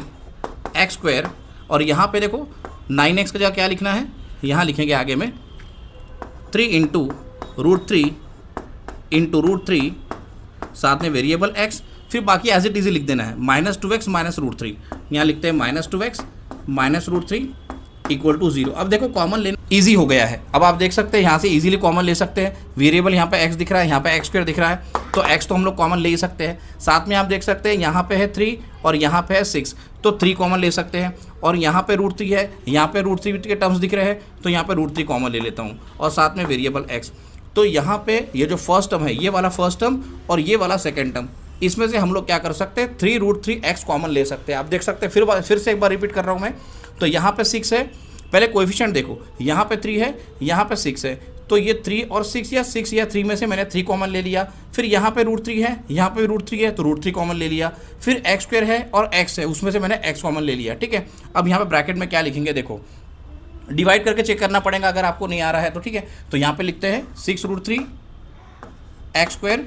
एक्स स्क्वायर, और यहाँ पे देखो 9x का जगह क्या लिखना है, यहाँ लिखेंगे आगे में 3 इंटू रूट थ्री साथ में वेरिएबल x, फिर बाकी एज इट इज लिख देना है -2x माइनस रूट थ्री, यहाँ लिखते हैं -2x minus root three equal to 0। अब देखो कॉमन लेना ईजी हो गया है, अब आप देख सकते हैं यहाँ से इजीली कॉमन ले सकते हैं। वेरिएबल यहाँ पे x दिख रहा है, यहाँ पे x स्क्वायर दिख रहा है, तो x तो हम लोग कॉमन ले ही सकते हैं। साथ में आप देख सकते हैं यहाँ पे है 3 और यहाँ पे है 6, तो 3 कॉमन ले सकते हैं, और यहाँ पे रूट थ्री है, यहाँ पे रूट थ्री के टर्म्स दिख रहे हैं, तो यहाँ पे रूट थ्री कॉमन ले लेता हूँ, और साथ में वेरिएबल x। तो यहाँ पे ये जो फर्स्ट टर्म है, ये वाला फर्स्ट टर्म और ये वाला सेकेंड टर्म, इसमें से हम लोग क्या कर सकते हैं 3 रूट थ्री एक्स कॉमन ले सकते हैं। आप देख सकते हैं, फिर से एक बार रिपीट कर रहा हूँ मैं। तो यहाँ पे 6 है, पहले कोएफिशिएंट देखो, यहाँ पे 3 है, यहाँ पे 6 है, तो ये 3 और 6 या 3 में से मैंने 3 कॉमन ले लिया। फिर यहाँ पे रूट थ्री है, यहाँ पे रूट थ्री है, तो रूट थ्री कॉमन ले लिया। फिर एक्स स्क्वायर है और एक्स है, उसमें से मैंने एक्स कॉमन ले लिया, ठीक है। अब यहाँ पे ब्रैकेट में क्या लिखेंगे, देखो डिवाइड करके चेक करना पड़ेगा अगर आपको नहीं आ रहा है तो, ठीक है। तो यहाँ पे लिखते हैं 6 root three x square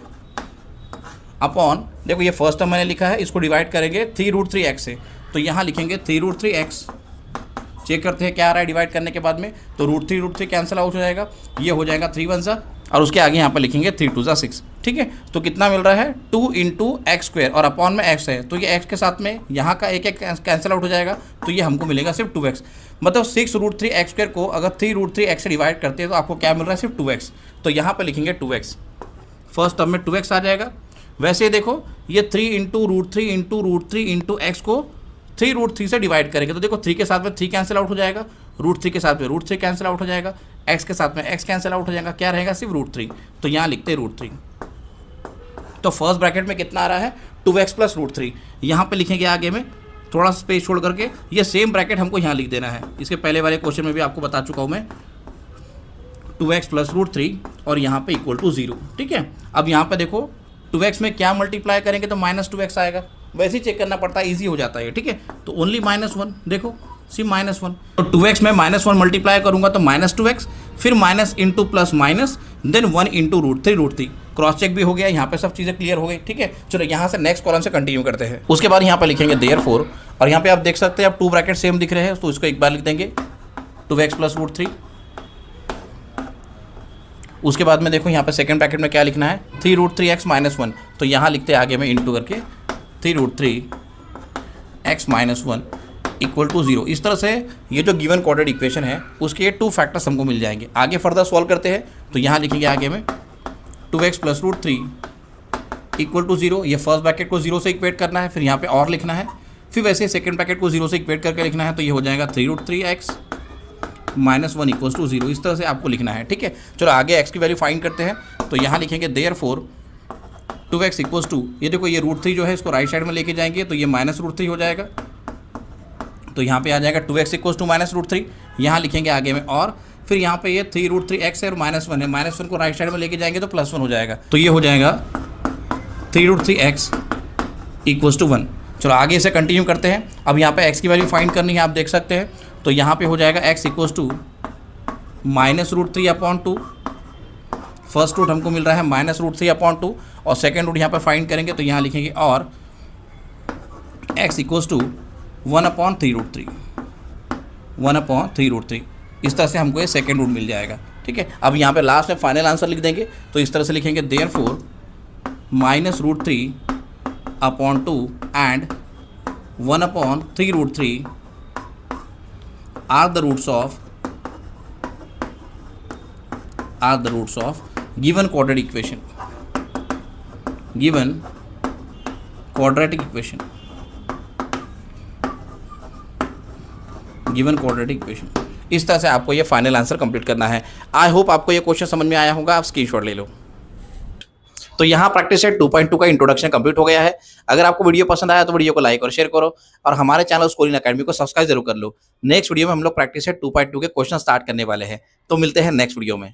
upon, देखो ये फर्स्ट टर्म मैंने लिखा है, इसको डिवाइड करेंगे 3 रूट थ्री एक्स से, तो यहाँ लिखेंगे 3 रूट थ्री एक्स। चेक करते हैं क्या आ रहा है डिवाइड करने के बाद में, तो रूट थ्री कैंसिल आउट हो जाएगा, ये हो जाएगा 3 1 सा, और उसके आगे यहाँ पर लिखेंगे 3 2 6, ठीक है। तो कितना मिल रहा है 2 इंटू एक्स स्क्वायर, और अपॉन में एक्स है, तो ये एक्स के साथ में यहाँ का एक कैंसिल आउट हो जाएगा, तो ये हमको मिलेगा सिर्फ 2x। मतलब 6 रूट थ्री एक्स स्क्वायर को अगर 3 रूट थ्री एक्स से डिवाइड करते हैं तो आपको क्या मिल रहा है, सिर्फ 2x। तो यहाँ पर लिखेंगे 2x, फर्स्ट टर्म में 2x आ जाएगा। वैसे देखो ये 3 into root three into x को 3 रूट थ्री से डिवाइड करेंगे, तो देखो 3 के साथ में 3 कैंसिल आउट हो जाएगा, रूट थ्री के साथ में रूट थ्री कैंसिल आउट हो जाएगा, एक्स के साथ में एक्स कैंसिल आउट हो जाएगा, क्या रहेगा सिर्फ रूट थ्री। तो यहाँ लिखते हैं रूट थ्री। तो फर्स्ट ब्रैकेट में कितना आ रहा है 2x प्लस रूट थ्री, यहाँ पे लिखेंगे आगे में थोड़ा सा स्पेस छोड़ करके, ये सेम ब्रैकेट हमको यहाँ लिख देना है। इसके पहले वाले क्वेश्चन में भी आपको बता चुका हूँ मैं, 2x प्लस रूट थ्री और यहाँ पे इक्वल टू 0, ठीक है। अब यहाँ पे देखो 2x में क्या मल्टीप्लाई करेंगे तो -2x आएगा, वैसे ही चेक करना पड़ता है, ईजी हो जाता है, ठीक है। तो ओनली -1, देखो सिर्फ -1, तो 2x में -1 मल्टीप्लाई करूंगा तो -2x, फिर minus into plus minus, then 1 into root three, cross check भी हो गया, यहाँ पे सब चीज़ें क्लियर हो गई, ठीक है। चलो यहाँ से नेक्स्ट कॉलम से कंटिन्यू करते हैं। उसके बाद यहाँ पे लिखेंगे देयरफॉर, और यहाँ पे आप देख सकते हैं अब 2 ब्रैकेट सेम दिख रहे हैं, तो इसको एक बार लिख देंगे 2x प्लस रूट थ्री। उसके बाद में देखो यहाँ पे सेकंड ब्रैकेट में क्या लिखना है 3 रूट थ्री एक्स माइनस 1, तो यहाँ लिखते हैं आगे में इंटू करके 3 root three x minus 1 equal to 0। इस तरह से ये जो गिवन क्वाड्रेटिक इक्वेशन है उसके 2 फैक्टर्स हमको मिल जाएंगे। आगे फर्दर सॉल्व करते हैं, तो यहाँ लिखेंगे आगे में 2x plus root three equal to 0। ये फर्स्ट ब्रैकेट को 0 से इक्वेट करना है, फिर यहाँ पे और लिखना है, फिर वैसे सेकंड ब्रैकेट को 0 से इक्वेट करके लिखना है, तो ये हो जाएगा 3 root three x minus 1 equals to 0। इस तरह से आपको लिखना है, ठीक है। चलो आगे x की वैल्यू फाइंड करते हैं, तो यहाँ लिखेंगे देयरफॉर 2x इक्वल्स टू, ये देखो ये रूट थ्री जो है इसको राइट साइड में लेके जाएंगे, तो ये माइनस रूट थ्री हो जाएगा, तो यहाँ पे आ जाएगा 2x equals to minus root three. यहाँ लिखेंगे आगे में और, फिर यहाँ पे ये 3 रूट थ्री एक्स है और -1 है, -1 को राइट साइड में लेके जाएंगे तो +1 हो जाएगा, तो ये हो जाएगा 3 root three x equals to 1। चलो आगे इसे कंटिन्यू करते हैं। अब यहाँ पे x की वैल्यू फाइंड करनी है, आप देख सकते हैं, तो यहाँ पे हो जाएगा x equals to minus root three upon 2। First root हमको मिल रहा है माइनस रूट थ्री अपॉन 2, और सेकेंड रूट यहाँ पर फाइंड करेंगे, तो यहाँ लिखेंगे और x equals to 1 upon 3 root three, 1 upon 3 root three. इस तरह से हमको ये सेकेंड रूट मिल जाएगा, ठीक है। अब यहाँ पे लास्ट में फाइनल आंसर लिख देंगे, तो इस तरह से लिखेंगे therefore minus root three upon 2 and 1 upon 3 root three are the roots of given quadratic equation, given quadratic equation, given quadratic equation। इस तरह से आपको ये फाइनल आंसर कंप्लीट करना है। आई होप आपको ये क्वेश्चन समझ में आया होगा, आप स्क्रीनशॉट ले लो। तो यहाँ प्रैक्टिस सेट 2.2 का इंट्रोडक्शन कंप्लीट हो गया है। अगर आपको वीडियो पसंद आया तो वीडियो को लाइक और शेयर करो और हमारे चैनल स्कोरिंग अकेडमी को सब्सक्राइब जरूर कर लो। नेक्स्ट वीडियो में हम लोग प्रैक्टिस सेट 2.2 के क्वेश्चन स्टार्ट करने वाले हैं। तो मिलते हैं नेक्स्ट वीडियो में।